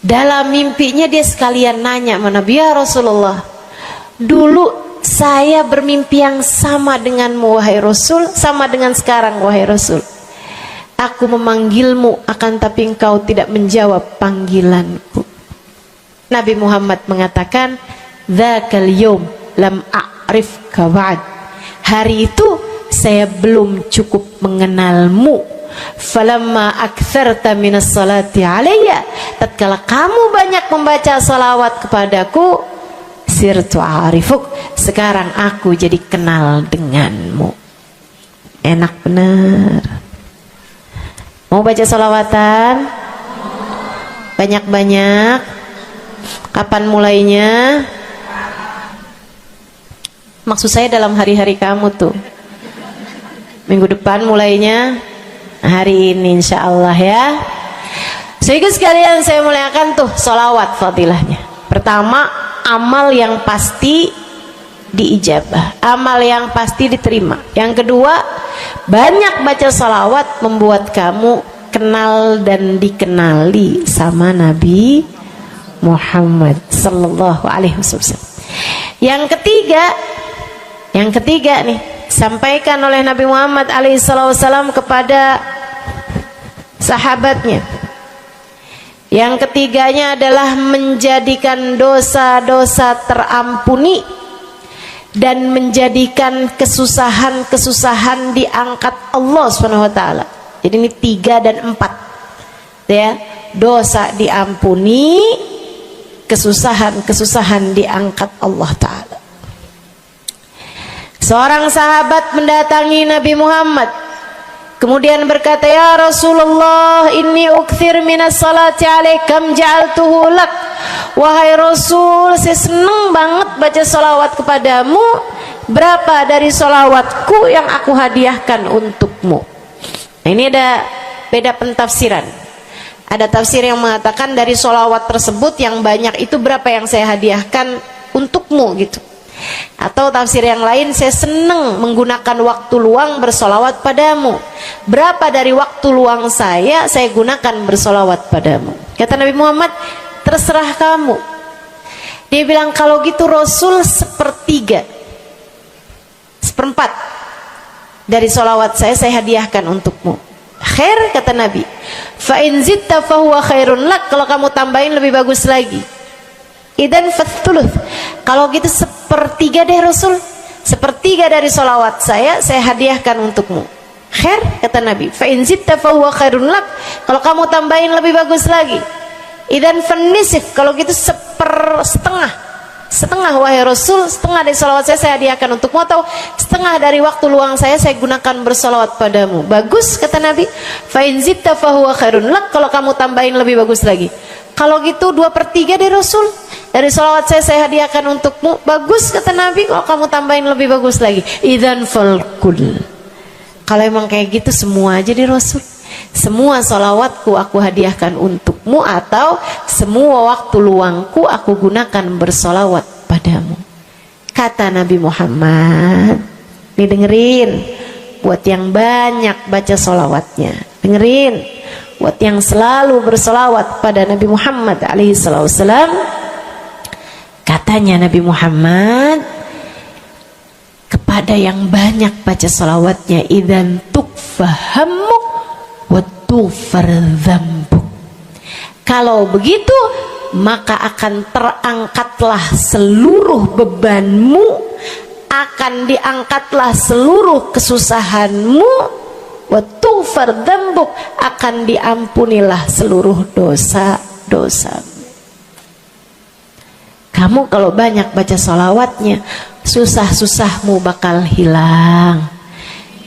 Dalam mimpinya dia sekalian nanya sama Nabi, "Ya Rasulullah, dulu saya bermimpi yang sama denganmu wahai Rasul, sama dengan sekarang wahai Rasul. Aku memanggilmu akan tapi engkau tidak menjawab panggilanku." Nabi Muhammad mengatakan, "Dzakal yaum lam a'rifka ba'd." Hari itu saya belum cukup mengenalmu. Falamma aktsarta minas salati alayya, tatkala kamu banyak membaca salawat kepadaku, sirtu arifuk, sekarang aku jadi kenal denganmu. Enak bener. Mau baca salawatan? Banyak-banyak. Kapan mulainya? Maksud saya dalam hari-hari kamu tuh. Minggu depan mulainya, hari ini insya Allah ya. Sehingga sekalian saya muliakan tuh salawat fadilahnya. Pertama, amal yang pasti diijabah, amal yang pasti diterima. Yang kedua, banyak baca salawat membuat kamu kenal dan dikenali sama Nabi Muhammad sallallahu alaihi wasallam. Yang ketiga nih, sampaikan oleh Nabi Muhammad alaihi wasallam kepada sahabatnya. Yang ketiganya adalah menjadikan dosa-dosa terampuni dan menjadikan kesusahan-kesusahan diangkat Allah Subhanahu wa taala. Jadi ini 3 dan 4. Ya, dosa diampuni, kesusahan-kesusahan diangkat Allah taala. Seorang sahabat mendatangi Nabi Muhammad, kemudian berkata, "Ya Rasulullah, inni ukthir minas salati alaikam ja'altuhu lak." Wahai Rasul, saya senang banget baca salawat kepadamu. Berapa dari salawatku yang aku hadiahkan untukmu? Nah, ini ada beda pentafsiran. Ada tafsir yang mengatakan dari salawat tersebut yang banyak itu berapa yang saya hadiahkan untukmu gitu. Atau tafsir yang lain, saya senang menggunakan waktu luang bersolawat padamu. Berapa dari waktu luang saya gunakan bersolawat padamu? Kata Nabi Muhammad, terserah kamu. Dia bilang, kalau gitu Rasul 1/3, 1/4 dari solawat saya hadiahkan untukmu. Khair, kata Nabi. Fa in zitta fahuwa khairun lak. Kalau kamu tambahin lebih bagus lagi. Idan fathuluth. Kalau gitu 1/3 deh Rasul. 1/3 dari solawat saya hadiahkan untukmu. Khair, kata Nabi. Fa in zitta fahuwa khairun lak. Kalau kamu tambahin lebih bagus lagi. Idan fanisif. Kalau gitu 1/2. Setengah wahai Rasul, setengah dari solawat saya hadiahkan untukmu, atau setengah dari waktu luang saya gunakan bersolawat padamu. Bagus, kata Nabi. Fa in zitta fahuwa khairun lak. Kalau kamu tambahin lebih bagus lagi. Kalau gitu 2/3 deh Rasul, dari solawat saya hadiahkan untukmu. Bagus, kata Nabi. Kalau kamu tambahin lebih bagus lagi. Idzan falkul. Kalau emang kayak gitu semua aja di Rasul. Semua solawatku aku hadiahkan untukmu, atau semua waktu luangku aku gunakan bersolawat padamu. Kata Nabi Muhammad, nih dengerin, buat yang banyak baca solawatnya, dengerin, buat yang selalu bersolawat pada Nabi Muhammad alaihi wasallam. Katanya Nabi Muhammad kepada yang banyak baca solawatnya, idzan tukfahamuk wa tughfar dzambuk. Kalau begitu maka akan terangkatlah seluruh bebanmu, akan diangkatlah seluruh kesusahanmu, wa tughfar dzambuk, akan diampunilah seluruh dosa-dosamu. Kamu kalau banyak baca salawatnya, susah-susahmu bakal hilang.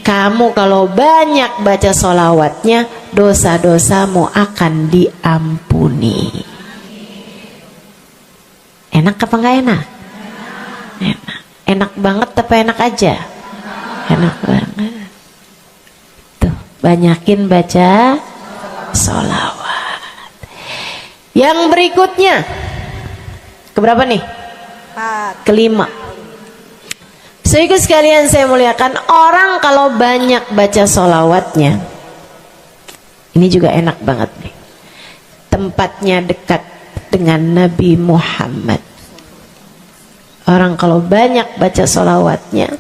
Kamu kalau banyak baca salawatnya, dosa-dosamu akan diampuni. Enak apa enggak enak? Enak. Enak banget apa enak aja? Enak banget. Tuh, banyakin baca sholawat. Yang berikutnya, keberapa nih? 4. Kelima. Saudaraku sekalian saya muliakan, orang kalau banyak baca sholawatnya, ini juga enak banget nih. Tempatnya dekat dengan Nabi Muhammad. Orang kalau banyak baca sholawatnya,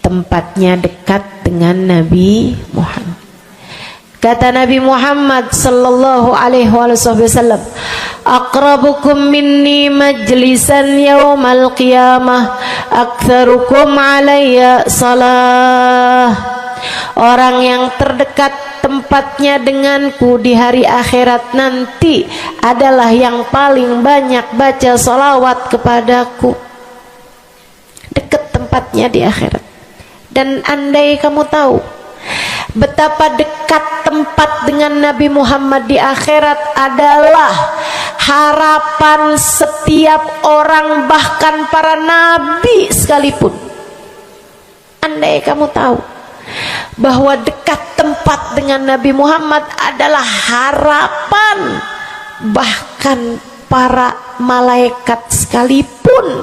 tempatnya dekat dengan Nabi Muhammad. Kata Nabi Muhammad sallallahu alaihi wasallam, aqrabukum minni majlisan yaumal qiyamah aktsarukum alayya salah. Orang yang terdekat tempatnya denganku di hari akhirat nanti adalah yang paling banyak baca salawat kepadaku. Dekat tempatnya di akhirat. Dan andai kamu tahu betapa dekat tempat dengan Nabi Muhammad di akhirat adalah harapan setiap orang, bahkan para nabi sekalipun. Andai kamu tahu bahwa dekat tempat dengan Nabi Muhammad adalah harapan bahkan para malaikat sekalipun,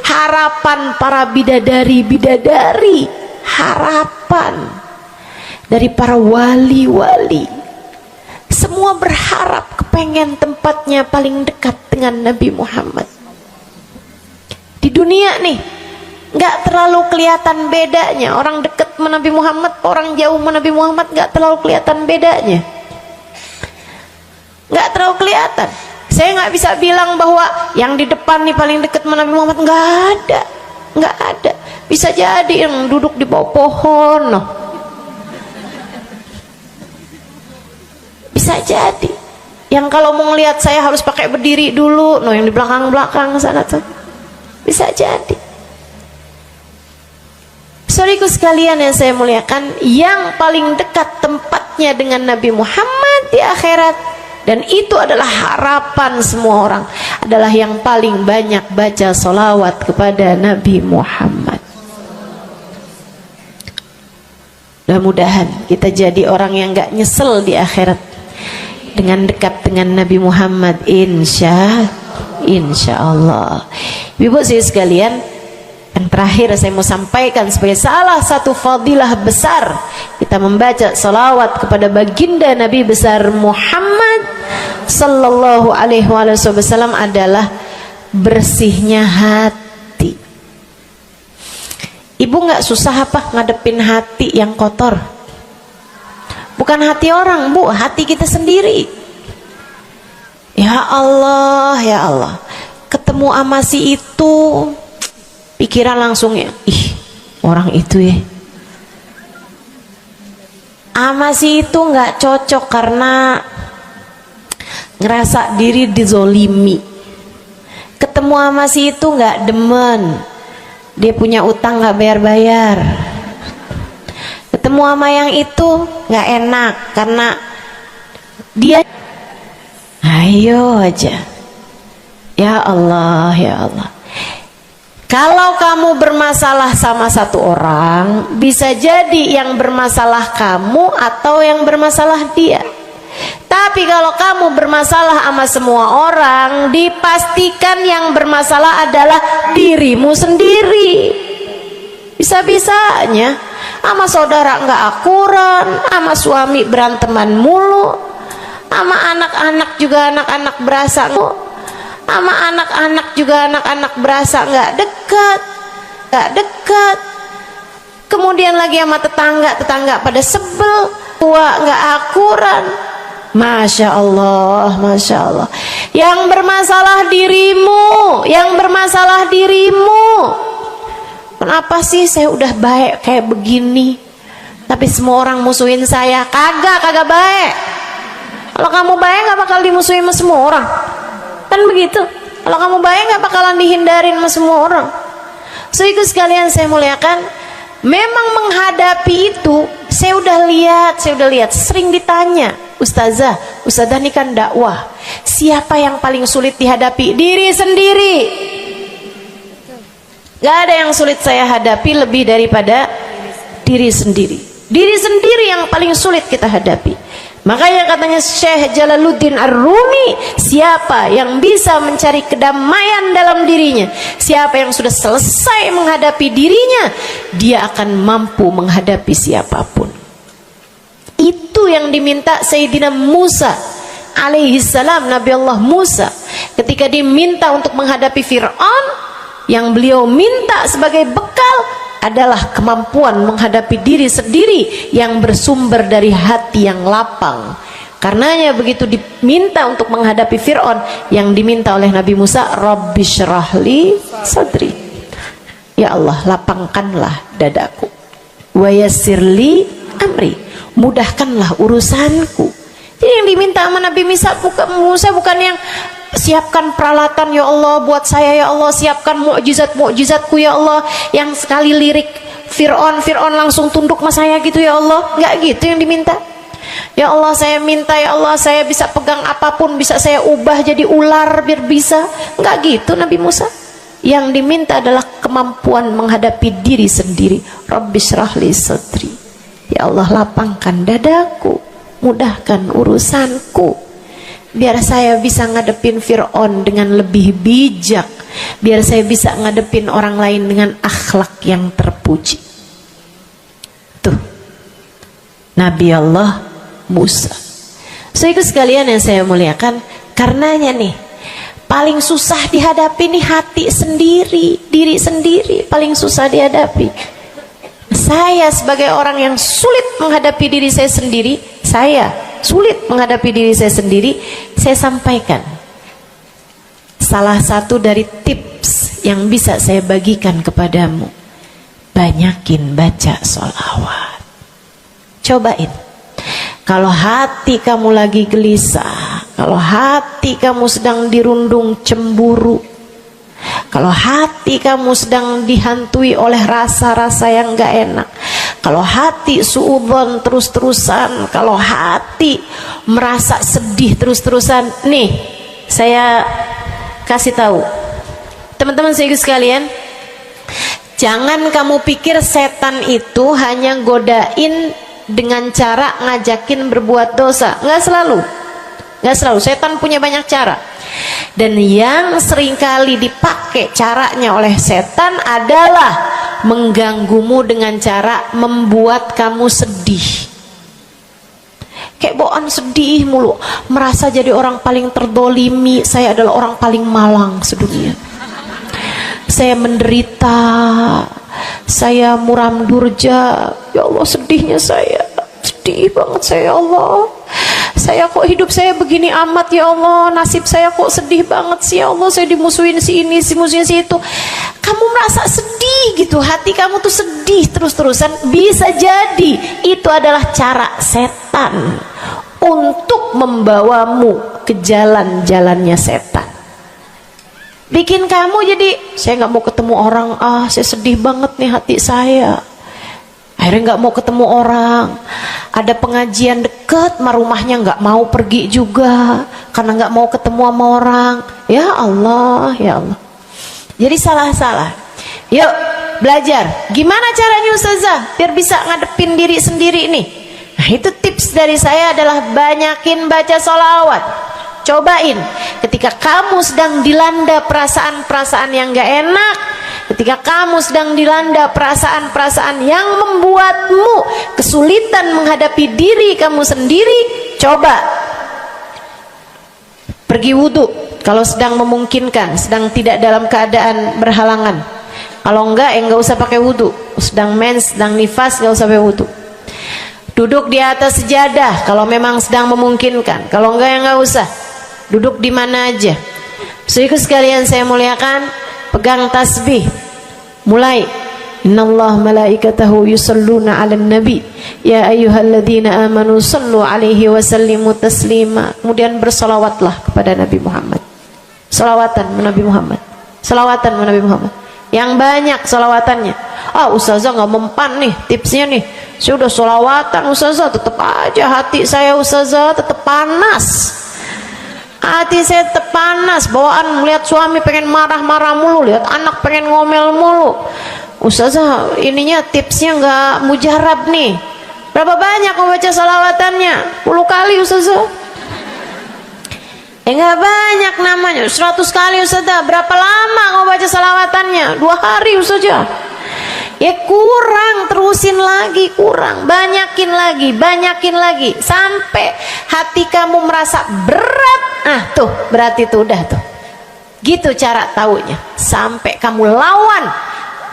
harapan para bidadari-bidadari, harapan dari para wali-wali, semua berharap kepengen tempatnya paling dekat dengan Nabi Muhammad. Di dunia nih nggak terlalu kelihatan bedanya orang dekat sama Nabi Muhammad, orang jauh sama Nabi Muhammad, nggak terlalu kelihatan bedanya, nggak terlalu kelihatan. Saya nggak bisa bilang bahwa yang di depan nih paling dekat sama Nabi Muhammad, nggak ada, nggak ada. Bisa jadi yang duduk di bawah pohon, noh. Bisa jadi yang kalau mau ngelihat saya harus pakai berdiri dulu, noh, yang di belakang-belakang sana tuh. Bisa jadi. Saudaraku sekalian yang saya muliakan, yang paling dekat tempatnya dengan Nabi Muhammad di akhirat, dan itu adalah harapan semua orang, adalah yang paling banyak baca sholawat kepada Nabi Muhammad. Mudah-mudahan kita jadi orang yang gak nyesel di akhirat dengan dekat dengan Nabi Muhammad, insya Allah. Ibu saya sekalian, yang terakhir saya mau sampaikan sebagai salah satu fadilah besar kita membaca salawat kepada baginda Nabi besar Muhammad sallallahu alaihi wasallam adalah bersihnya hati. Ibu nggak susah apa ngadepin hati yang kotor? Bukan hati orang, Bu, hati kita sendiri. Ya Allah, ya Allah, ketemu sama si itu, pikiran langsung ya, ih orang itu ya, sama si itu nggak cocok karena ngerasa diri dizolimi. Ketemu sama si itu nggak demen, dia punya utang nggak bayar-bayar. Ketemu sama yang itu nggak enak karena dia, ayo aja. Ya Allah, ya Allah. Kalau kamu bermasalah sama satu orang, bisa jadi yang bermasalah kamu atau yang bermasalah dia. Tapi kalau kamu bermasalah sama semua orang, dipastikan yang bermasalah adalah dirimu sendiri. Bisa-bisanya sama saudara nggak akuran, sama suami beranteman mulu, sama anak-anak juga anak-anak berasa, sama anak-anak juga anak-anak berasa nggak dekat. Kemudian lagi sama tetangga pada sebel, tua nggak akuran. Masya Allah, Masya Allah. Yang bermasalah dirimu. Kenapa sih saya udah baik kayak begini, tapi semua orang musuhin saya? Kagak baik. Kalau kamu baik nggak bakal dimusuhin sama semua orang. Kan begitu. Kalau kamu baik nggak bakalan dihindarin sama semua orang. So itu sekalian saya muliakan, memang menghadapi itu saya udah lihat sering ditanya, Ustazah ini kan dakwah, siapa yang paling sulit dihadapi? Diri sendiri. Gak ada yang sulit saya hadapi lebih daripada diri sendiri. Diri sendiri yang paling sulit kita hadapi. Makanya katanya Syekh Jalaluddin Ar-Rumi, siapa yang bisa mencari kedamaian dalam dirinya, siapa yang sudah selesai menghadapi dirinya, dia akan mampu menghadapi siapapun. Itu yang diminta Sayyidina Musa alaihi salam, Nabi Allah Musa, ketika diminta untuk menghadapi Fir'aun, yang beliau minta sebagai bekal adalah kemampuan menghadapi diri sendiri yang bersumber dari hati yang lapang. Karenanya begitu diminta untuk menghadapi Fir'aun, yang diminta oleh Nabi Musa, Rabbi syrahli sadri, ya Allah lapangkanlah dadaku, wa yassirli amri, mudahkanlah urusanku. Jadi yang diminta sama Nabi Musa bukan yang siapkan peralatan ya Allah buat saya, ya Allah siapkan mukjizat-mukjizatku ya Allah, yang sekali lirik Fir'aun langsung tunduk sama saya gitu ya Allah. Enggak gitu yang diminta. Ya Allah saya minta, ya Allah saya bisa pegang apapun, bisa saya ubah jadi ular biar bisa. Enggak gitu Nabi Musa. Yang diminta adalah kemampuan menghadapi diri sendiri. Rabbi syrahli sadri, ya Allah lapangkan dadaku, mudahkan urusanku, biar saya bisa ngadepin Fir'aun dengan lebih bijak, biar saya bisa ngadepin orang lain dengan akhlak yang terpuji. Tuh Nabi Allah Musa. So itu sekalian yang saya muliakan, karenanya nih paling susah dihadapi nih hati sendiri, diri sendiri paling susah dihadapi. Saya sebagai orang yang sulit menghadapi diri saya sendiri, saya sampaikan salah satu dari tips yang bisa saya bagikan kepadamu: banyakin baca sholawat. Cobain. Kalau hati kamu lagi gelisah, kalau hati kamu sedang dirundung cemburu, kalau hati kamu sedang dihantui oleh rasa-rasa yang gak enak, kalau hati suudzon terus-terusan, kalau hati merasa sedih terus-terusan, nih saya kasih tahu teman-teman saya sekalian, jangan kamu pikir setan itu hanya godain dengan cara ngajakin berbuat dosa. Nggak selalu. Setan punya banyak cara. Dan yang seringkali dipakai caranya oleh setan adalah mengganggumu dengan cara membuat kamu sedih. Kayak bawaan sedih mulu, merasa jadi orang paling terdolimi. Saya adalah orang paling malang sedunia. Saya menderita, saya muram durja, ya Allah sedihnya saya, sedih banget saya, ya Allah saya kok hidup saya begini amat, ya Allah nasib saya kok sedih banget sih, ya Allah saya dimusuhin si ini, si musuhin si itu. Kamu merasa sedih gitu, hati kamu tuh sedih terus-terusan, bisa jadi itu adalah cara setan untuk membawamu ke jalan-jalannya setan, bikin kamu jadi saya nggak mau ketemu orang, saya sedih banget nih hati saya, akhirnya nggak mau ketemu orang. Ada pengajian deket sama rumahnya nggak mau pergi juga karena nggak mau ketemu sama orang. Ya Allah, ya Allah. Jadi salah-salah. Yuk belajar gimana caranya Ustazah biar bisa ngadepin diri sendiri nih. Nah itu tips dari saya adalah banyakin baca sholawat. Cobain ketika kamu sedang dilanda perasaan-perasaan yang gak enak, ketika kamu sedang dilanda perasaan-perasaan yang membuatmu kesulitan menghadapi diri kamu sendiri, coba pergi wudhu kalau sedang memungkinkan, sedang tidak dalam keadaan berhalangan. Kalau enggak enggak usah pakai wudhu, sedang mens, sedang nifas enggak usah pakai wudhu. Duduk di atas sejadah kalau memang sedang memungkinkan, kalau enggak ya enggak usah. Duduk di mana aja. Saudaraku sekalian saya muliakan, pegang tasbih. Mulai. Innallaha malaikatahu yusalluna 'alan nabi ya ayyuhalladzina amanu sallu 'alaihi wa sallimu taslima. Kemudian bersolawatlah kepada Nabi Muhammad. Solawatan Nabi Muhammad. Solawatan Nabi Muhammad. Yang banyak solawatannya. Ustazah nggak mempan nih tipsnya nih. Saya udah solawatan Ustazah, tetap aja hati saya Ustazah tetap panas. Hati saya tetap panas, bawaan melihat suami pengen marah-marah mulu, lihat anak pengen ngomel mulu. Ustazah ininya tipsnya nggak mujarab nih. Berapa banyak mau baca salawatannya? 10 kali Ustazah. Nggak banyak namanya, 100 kali Ustazah. Berapa lama mau baca salawatannya? 2 hari Ustazah. Ya kurang, terusin lagi, kurang, banyakin lagi sampai hati kamu merasa berat. Tuh berarti tuh udah tuh. Gitu cara taunya. Sampai kamu lawan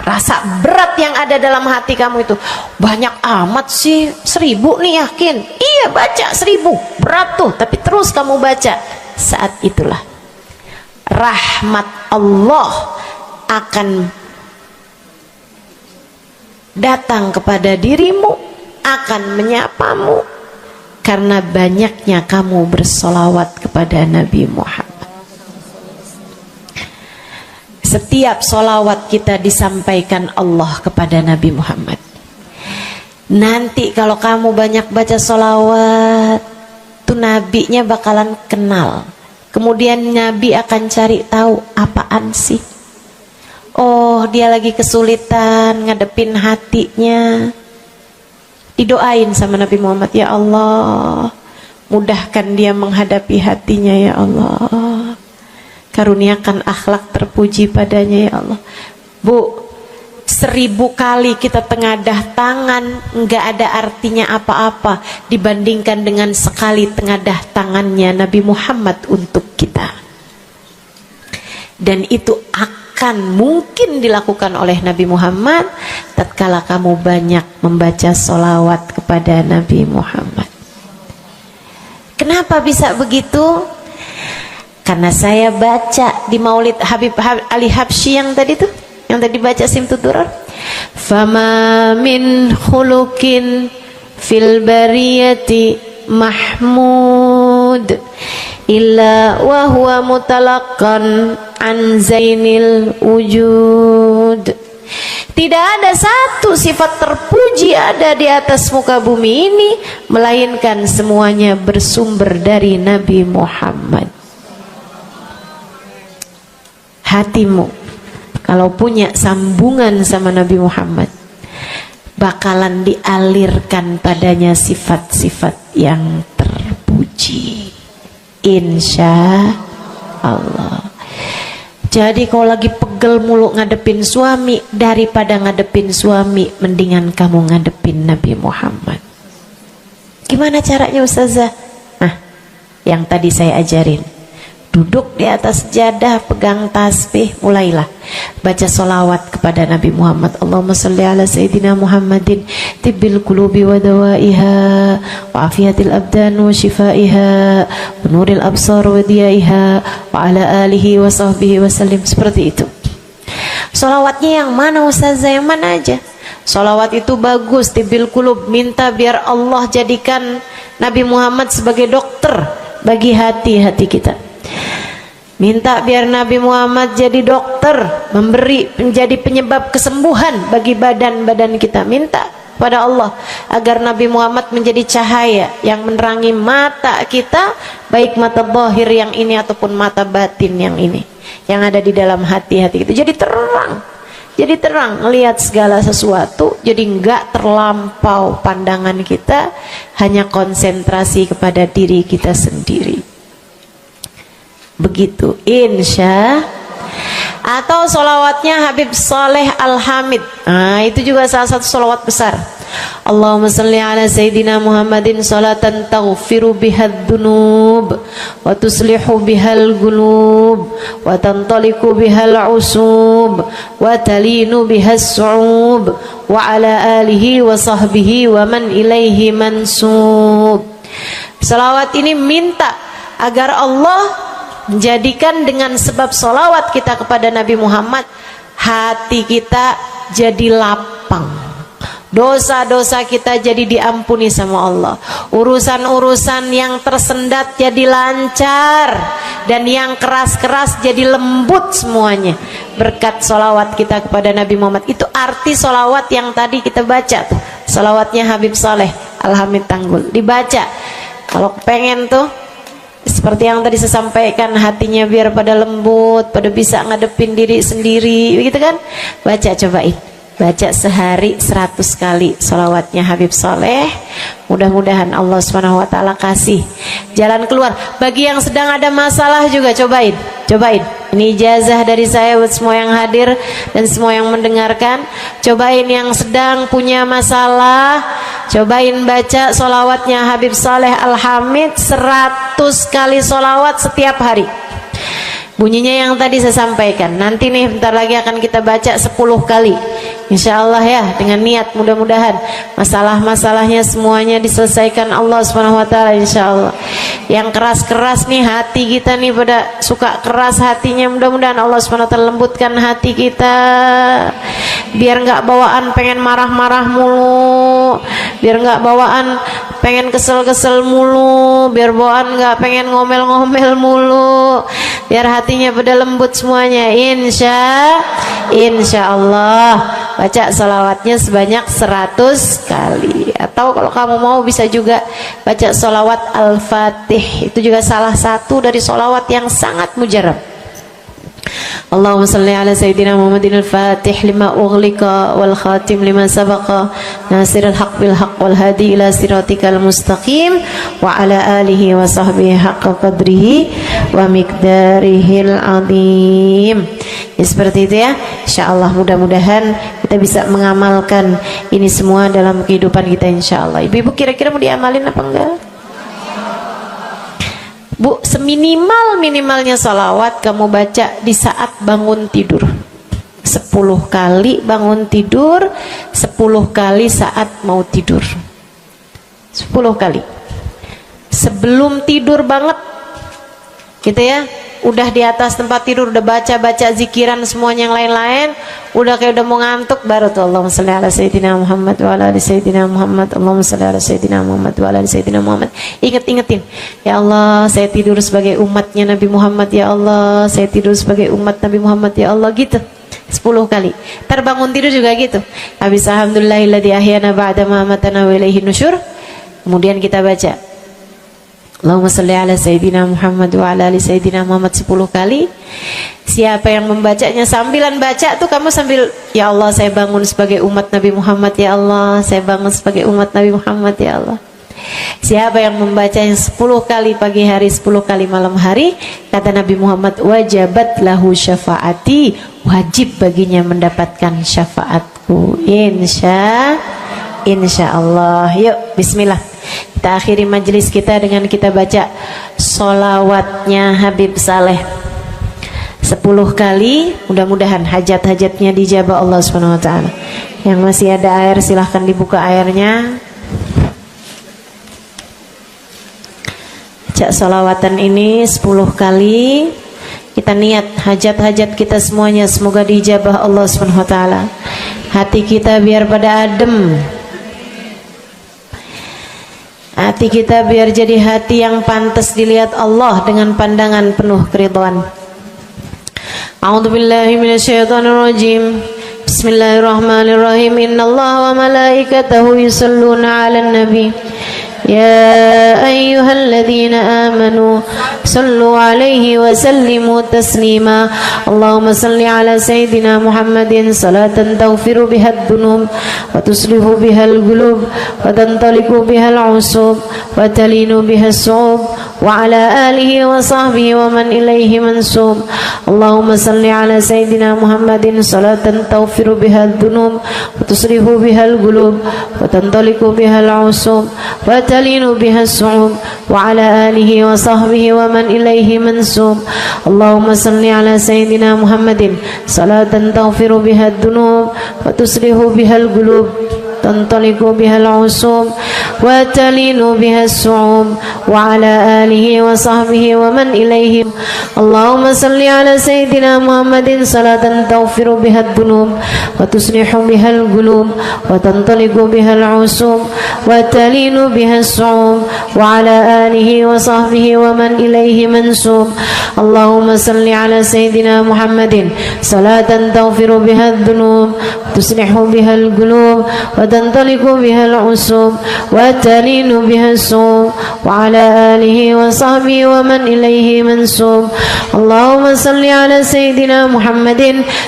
rasa berat yang ada dalam hati kamu itu. Banyak amat sih, 1000 nih yakin. Iya baca 1000, berat tuh, tapi terus kamu baca. Saat itulah rahmat Allah akan datang kepada dirimu, akan menyapamu, karena banyaknya kamu bersolawat kepada Nabi Muhammad. Setiap solawat kita disampaikan Allah kepada Nabi Muhammad. Nanti kalau kamu banyak baca solawat, tuh nabinya bakalan kenal. Kemudian Nabi akan cari tahu apaan sih. Oh, dia lagi kesulitan ngadepin hatinya. Didoain sama Nabi Muhammad, ya Allah, mudahkan dia menghadapi hatinya ya Allah. Karuniakan akhlak terpuji padanya ya Allah. Bu, 1000 kali kita tengadah tangan nggak ada artinya apa-apa dibandingkan dengan sekali tengadah tangannya Nabi Muhammad untuk kita. Dan itu akan mungkin dilakukan oleh Nabi Muhammad tatkala kamu banyak membaca sholawat kepada Nabi Muhammad. Kenapa bisa begitu? Karena saya baca di Maulid Habib Ali Habsyi yang tadi tuh, yang tadi baca Simtud Durar. Fama min khuluqin fil bariyati mahmud illa wa huwa mutalaqqan an zainil wujud. Tidak ada satu sifat terpuji ada di atas muka bumi ini melainkan semuanya bersumber dari Nabi Muhammad. Hatimu kalau punya sambungan sama Nabi Muhammad bakalan dialirkan padanya sifat-sifat yang terpuji, insya Allah. Jadi kalau lagi pegel mulu ngadepin suami, daripada ngadepin suami mendingan kamu ngadepin Nabi Muhammad. Gimana caranya Ustazah? Nah, yang tadi saya ajarin. Duduk di atas sejadah, pegang tasbih, mulailah baca solawat kepada Nabi Muhammad. Allahumma salli ala Sayyidina Muhammadin tibbil qulubi wa dawaiha wa afiyatil abdan wa shifaiha wa nuril absar wa diyaiha wa ala alihi wa sahbihi wa sallim. Seperti itu. Solawatnya yang mana Ustazah? Yang mana aja? Solawat itu bagus, tibbil qulub, minta biar Allah jadikan Nabi Muhammad sebagai dokter bagi hati-hati kita. Minta biar Nabi Muhammad jadi dokter, menjadi penyebab kesembuhan bagi badan-badan kita. Minta pada Allah agar Nabi Muhammad menjadi cahaya yang menerangi mata kita, baik mata zahir yang ini ataupun mata batin yang ini, yang ada di dalam hati-hati kita. Jadi terang melihat segala sesuatu, jadi enggak terlampau pandangan kita, hanya konsentrasi kepada diri kita sendiri. Begitu, insya. Atau solawatnya Habib Saleh Al-Hamid. Nah, itu juga salah satu solawat besar. Allahumma salli ala Sayyidina Muhammadin salatan taghfiru bihad dunub wa tuslihu bihal gulub wa tantaliku bihal usub wa talinu bihas su'ub wa ala alihi wa sahbihi wa man ilaihi mansub. Salawat ini minta agar Allah menjadikan dengan sebab solawat kita kepada Nabi Muhammad, hati kita jadi lapang, dosa-dosa kita jadi diampuni sama Allah, urusan-urusan yang tersendat jadi lancar, dan yang keras-keras jadi lembut semuanya berkat solawat kita kepada Nabi Muhammad. Itu arti solawat yang tadi kita baca tuh, solawatnya Habib Saleh Al-Hamid Tanggul. Dibaca kalau pengen tuh seperti yang tadi saya sampaikan, hatinya biar pada lembut, pada bisa ngadepin diri sendiri, begitu kan? Baca, cobain. baca sehari 100 kali sholawatnya Habib Soleh. Mudah-mudahan Allah Subhanahu wa ta'ala kasih jalan keluar. Bagi yang sedang ada masalah juga cobain. Ini ijazah dari saya buat semua yang hadir dan semua yang mendengarkan. Cobain yang sedang punya masalah, cobain baca sholawatnya Habib Soleh Al-Hamid 100 kali sholawat setiap hari. Bunyinya yang tadi saya sampaikan. Nanti nih bentar lagi akan kita baca 10 kali. Insya Allah ya, dengan niat mudah-mudahan masalah-masalahnya semuanya diselesaikan Allah Subhanahu wa ta'ala, insya Allah. Yang keras-keras nih hati kita nih, pada suka keras hatinya, mudah-mudahan Allah Subhanahu wa ta'ala lembutkan hati kita, biar nggak bawaan pengen marah-marah mulu, biar nggak bawaan pengen kesel-kesel mulu, biar bawaan nggak pengen ngomel-ngomel mulu, biar hatinya pada lembut semuanya. Insya Allah baca salawatnya sebanyak 100 kali. Atau kalau kamu mau bisa juga baca salawat Al-Fatih, itu juga salah satu dari salawat yang sangat mujarab. Allahumma salli ala Sayyidina Muhammadin al-Fatih lima ughliqa wal khatim lima sabaqa nasirul haq bil haq wal hadi ila siratikal mustaqim wa ala alihi wa sahbihi haqqa qadrihi wa miqdarihil azim. Ya, seperti itu ya. Insyaallah mudah-mudahan kita bisa mengamalkan ini semua dalam kehidupan kita insyaallah. Ibu-ibu kira-kira mau diamalin apa enggak? Bu, seminimal-minimalnya salawat kamu baca di saat bangun tidur 10 kali bangun tidur, 10 kali saat mau tidur, 10 kali sebelum tidur banget gitu ya. Udah di atas tempat tidur udah baca-baca zikiran semuanya yang lain-lain, udah kayak udah mau ngantuk, baru tuh Allahumma shalli ala Sayyidina Muhammad wa ala ali Sayyidina Muhammad, Allahumma shalli ala Sayyidina Muhammad wa ala ali Sayyidina Muhammad. Ingetin, ya Allah saya tidur sebagai umatnya Nabi Muhammad, ya Allah saya tidur sebagai umat Nabi Muhammad, ya Allah, gitu 10 kali. Terbangun tidur juga gitu. Habis alhamdulillahilladzi ahyana ba'da ma amatana wa ilaihi nusyur. Kemudian kita baca Allahumma salli ala Sayyidina Muhammad wa ala ali Sayyidina Muhammad 10 kali. Siapa yang membacanya sambilan baca tuh kamu sambil, ya Allah saya bangun sebagai umat Nabi Muhammad, ya Allah saya bangun sebagai umat Nabi Muhammad, ya Allah. Siapa yang membacanya 10 kali pagi hari, 10 kali malam hari, kata Nabi Muhammad, wajabat lahu syafaati, wajib baginya mendapatkan syafaatku. Insya Allah. Yuk bismillah, kita akhiri majelis kita dengan kita baca sholawatnya Habib Saleh 10 kali. Mudah-mudahan hajat-hajatnya dijabah Allah Subhanahu wa ta'ala. Yang masih ada air silahkan dibuka airnya. Baca sholawatan ini 10 kali. Kita niat hajat-hajat kita semuanya semoga dijabah Allah Subhanahu wa ta'ala. Hati kita biar pada adem, hati kita biar jadi hati yang pantas dilihat Allah dengan pandangan penuh keridhaan. A'udzubillahi minasyaitonirrajim. Bismillahirrahmanirrahim. Innallaha wa malaikatahu yusholluna 'alan nabi. يا أيها الذين آمنوا صلوا عليه وسلموا تسليما اللهم صل على سيدنا محمد صلاة تغفر بها الذنوب وتصلح بها القلوب وتنطلق بها العصوب وتلين بها الصعوب وعلى آله وصحبه ومن إليه منسوب اللهم صل على سيدنا محمد صلاة تغفر بها الذنوب وتصلح بها القلوب وتنطلق بها العصوب وتلين بها الصعوب وعلى آله وصحبه ومن إليه منسوب اللهم صل على سيدنا محمد صلاة تغفر بها الذنوب وتصلح بها القلوب تنطلق بها العصوب وتلين بها الصعوب وعلى آله وصحبه ومن إليه اللهم صل على سيدنا محمد صلاة تغفر بها الذنوب وتصلح بها القلوب وتنطلق بها العصوب وتلين بها الصعوب وعلى آله وصحبه ومن إليه منسوب اللهم صل على سيدنا محمد صلاة تغفر بها الذنوب وتصلح بها القلوب وتنطلق بها العصوب وتلين بها الصوم وعلى آله وصحبه ومن إليه منسوب. اللهم صل على سيدنا محمد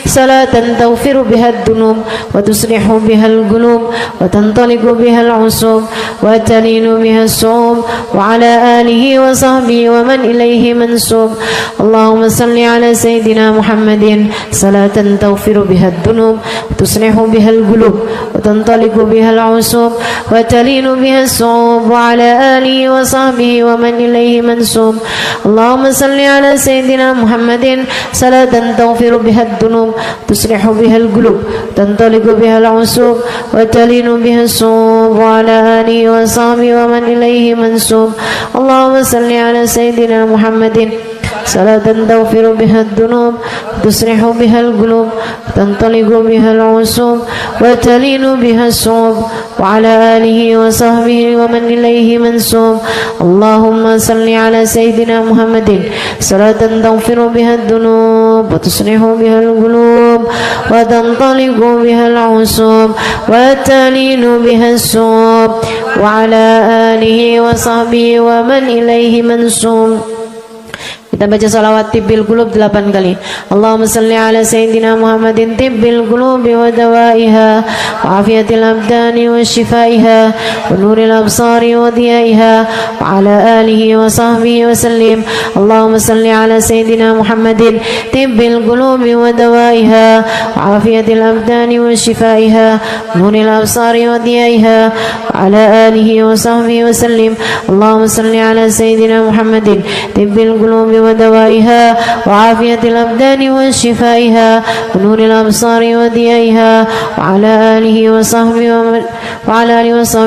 صلاة تغفر بها الذنوب وتصلح بها القلوب وتنطلق بها العصوب وتلين بها الصوم وعلى آله وصحبه ومن إليه منسوب. اللهم صل على سيدنا محمد صلاة تغفر بها الذنوب وتصلح بها القلوب وتنطلق بها العصوب وتلين بها الصوم وعلى آله وصحبه ومن إليه منسوب. اللهم صل على سيدنا محمد صلاة تغفر بها الذنوب تصلح بها القلوب تنطلق بها العصوب وتلين بها الصوم وعلى آله وصحبه ومن إليه منسوب. اللهم صل على سيدنا محمد صلاة تغفر بها الذنوب تصلح بها القلوب تنطلق بها العصوب وتلين بها الصوم وعلى آله وصحبه ومن إليه منسوب. اللهم صل على سيدنا محمد صلاة تغفر بها الذنوب وتصلح بها القلوب وتنطلق بها العصوب وتلين بها الصوم وعلى آله وصحبه ومن إليه منسوب. Kita baca salawat tibbil qulub 8 kali. Allahumma salli ala sayyidina Muhammadin tibbil qulubi wa dawaiha wa afiyatil abdani wa shifaiha wa nuril absari wa diyaiha wa ala alihi wa sahbihi wa sallim. Allahumma salli ala sayyidina Muhammadin tibbil qulubi wa dawaiha wa afiyatil abdani wa shifaiha wa nuril absari wa diyaiha wa ala alihi wa sahbihi wa sallim. Allahumma salli ala sayyidina Muhammadin tibbil qulubi ودوائها وعافية الأبدان وشفائها ونور الأبصار وضيائها وعلى آله وصحبه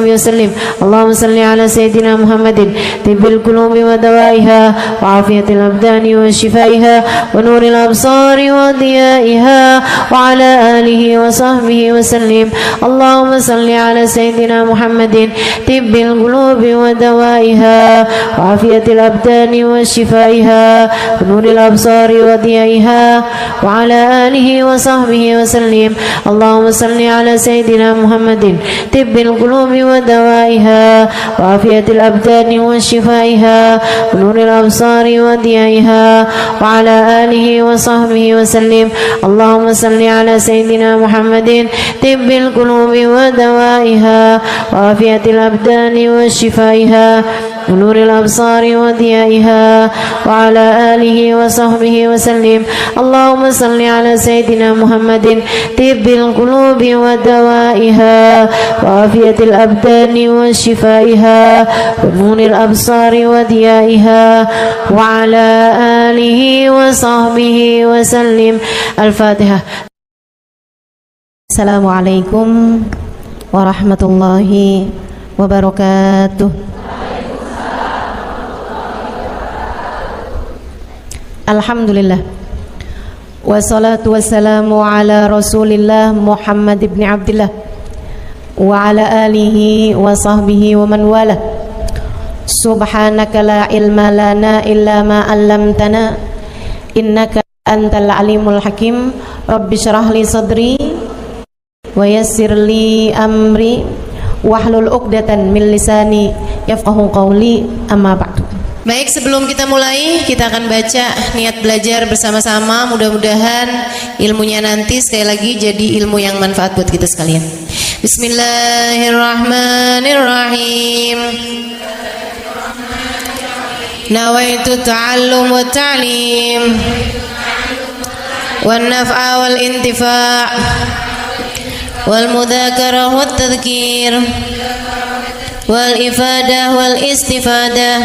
وسلم. اللهم صل على سيدنا محمد طب القلوب ودوائها وعافية الأبدان وشفائها ونور الأبصار وضيائها وعلى آله وصحبه وسلم. اللهم صل على سيدنا محمد طب القلوب ودوائها وعافية الأبدان وشفائها ونور الأبصار وضيائها وعلى آله وصحبه وسلم. اللهم صل على سيدنا محمد طب القلوب ودوائها وعافية الأبدان وشفائها ونور الأبصار وضيائها وعلى آله وصحبه وسلم. اللهم صل على سيدنا محمد طب القلوب ودوائها وعافية الأبدان وشفائها ونور الأبصار وضيائها وعلى آله وصحبه وسلم. اللهم صل على سيدنا محمد طب القلوب ودوائها وعافية الأبدان وشفائها ونور الأبصار وضيائها وعلى آله وصحبه وسلم. الفاتحة. السلام عليكم ورحمة الله وبركاته. Alhamdulillah wassalatu wassalamu ala rasulillah Muhammad ibn Abdillah wa ala alihi wa sahbihi wa man wala. Subhanaka la ilma lana illa ma 'allamtana innaka antal alimul hakim. Rabbi syrah li sadri wa yassir li amri wahlul 'uqdatan min lisani yafqahu qawli. Amma ba'du. Baik, sebelum kita mulai, kita akan baca niat belajar bersama-sama. Mudah-mudahan ilmunya nanti sekali lagi jadi ilmu yang manfaat buat kita sekalian. Bismillahirrahmanirrahim. Nawaitu ta'allum wa ta'lim wan naf'a wal intifa' wal mudzakarah wat tadhkir wal ifadah wal istifadah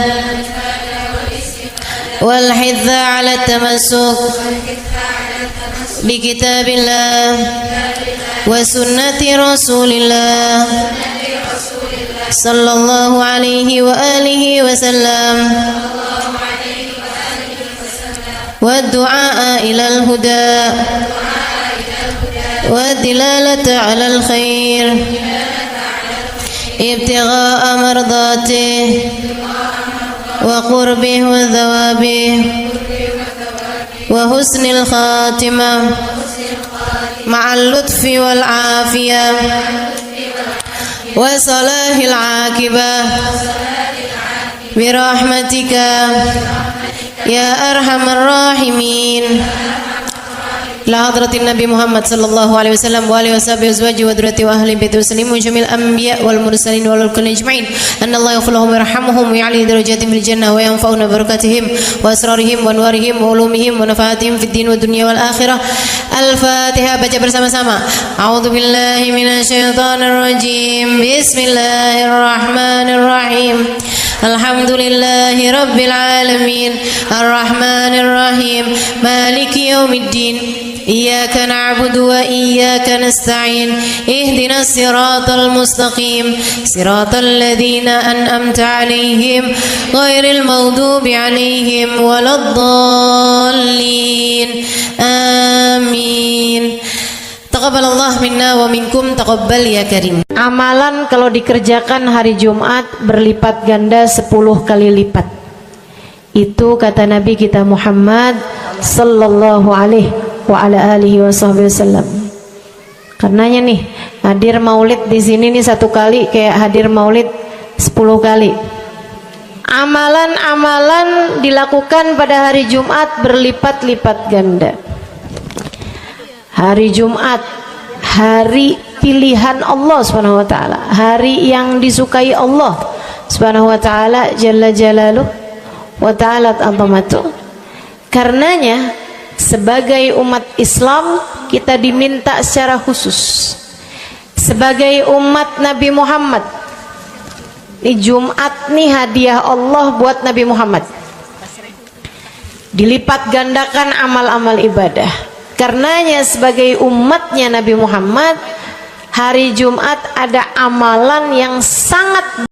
wal hidza ala tamassuk bi kitabillah wa sunnati rasulillah sallallahu alaihi wa alihi wa sallam wa du'a ila al huda wa dilalata ala al khair ابتغاء مرضاته وقربه وثوابه وحسن الخاتمة مع اللطف والعافية وصلاح العاقبة برحمتك يا أرحم الراحمين. إلى حضرة النبي محمد صلى الله عليه وسلم وآله وصحبه وأزواجه وذريته وأهل بيته وسلم وجميع الأنبياء والمرسلين والكل أجمعين أن الله يغفر لهم ويرحمهم ويعلي درجاتهم في الجنة وينفعنا ببركاتهم وأسرارهم وأنوارهم وعلومهم ونفعاتهم في الدين والدنيا والآخرة. الفاتحة. Baca bersama-sama. A'udzu billahi minasyaitonir rajim. Bismillahirrahmanirrahim. Alhamdulillahi rabbil alamin. Arrahmanir rahim. Maliki yaumiddin. Iyyaka na'budu wa iyyaka nasta'in. Ihdinas siratal mustaqim. Siratal ladzina an'amta 'alaihim ghairil maghdubi 'alaihim waladdallin. Amin. Taqabbalallah minna wa minkum, taqabbal ya karim. Amalan kalau dikerjakan hari Jumat berlipat ganda 10 kali lipat. Itu kata Nabi kita Muhammad sallallahu alaihi wa ala alihi wasallam. Karenanya nih, hadir maulid di sini nih 1 kali kayak hadir maulid 10 kali. Amalan-amalan dilakukan pada hari Jumat berlipat-lipat ganda. Hari Jumat, hari pilihan Allah Subhanahu wa taala, hari yang disukai Allah Subhanahu wa taala jalla jalaluh wa ta'alat azamatuh. Karenanya sebagai umat Islam kita diminta secara khusus sebagai umat Nabi Muhammad. Di Jumat nih hadiah Allah buat Nabi Muhammad. Dilipat gandakan amal-amal ibadah. Karenanya sebagai umatnya Nabi Muhammad, hari Jumat ada amalan yang sangat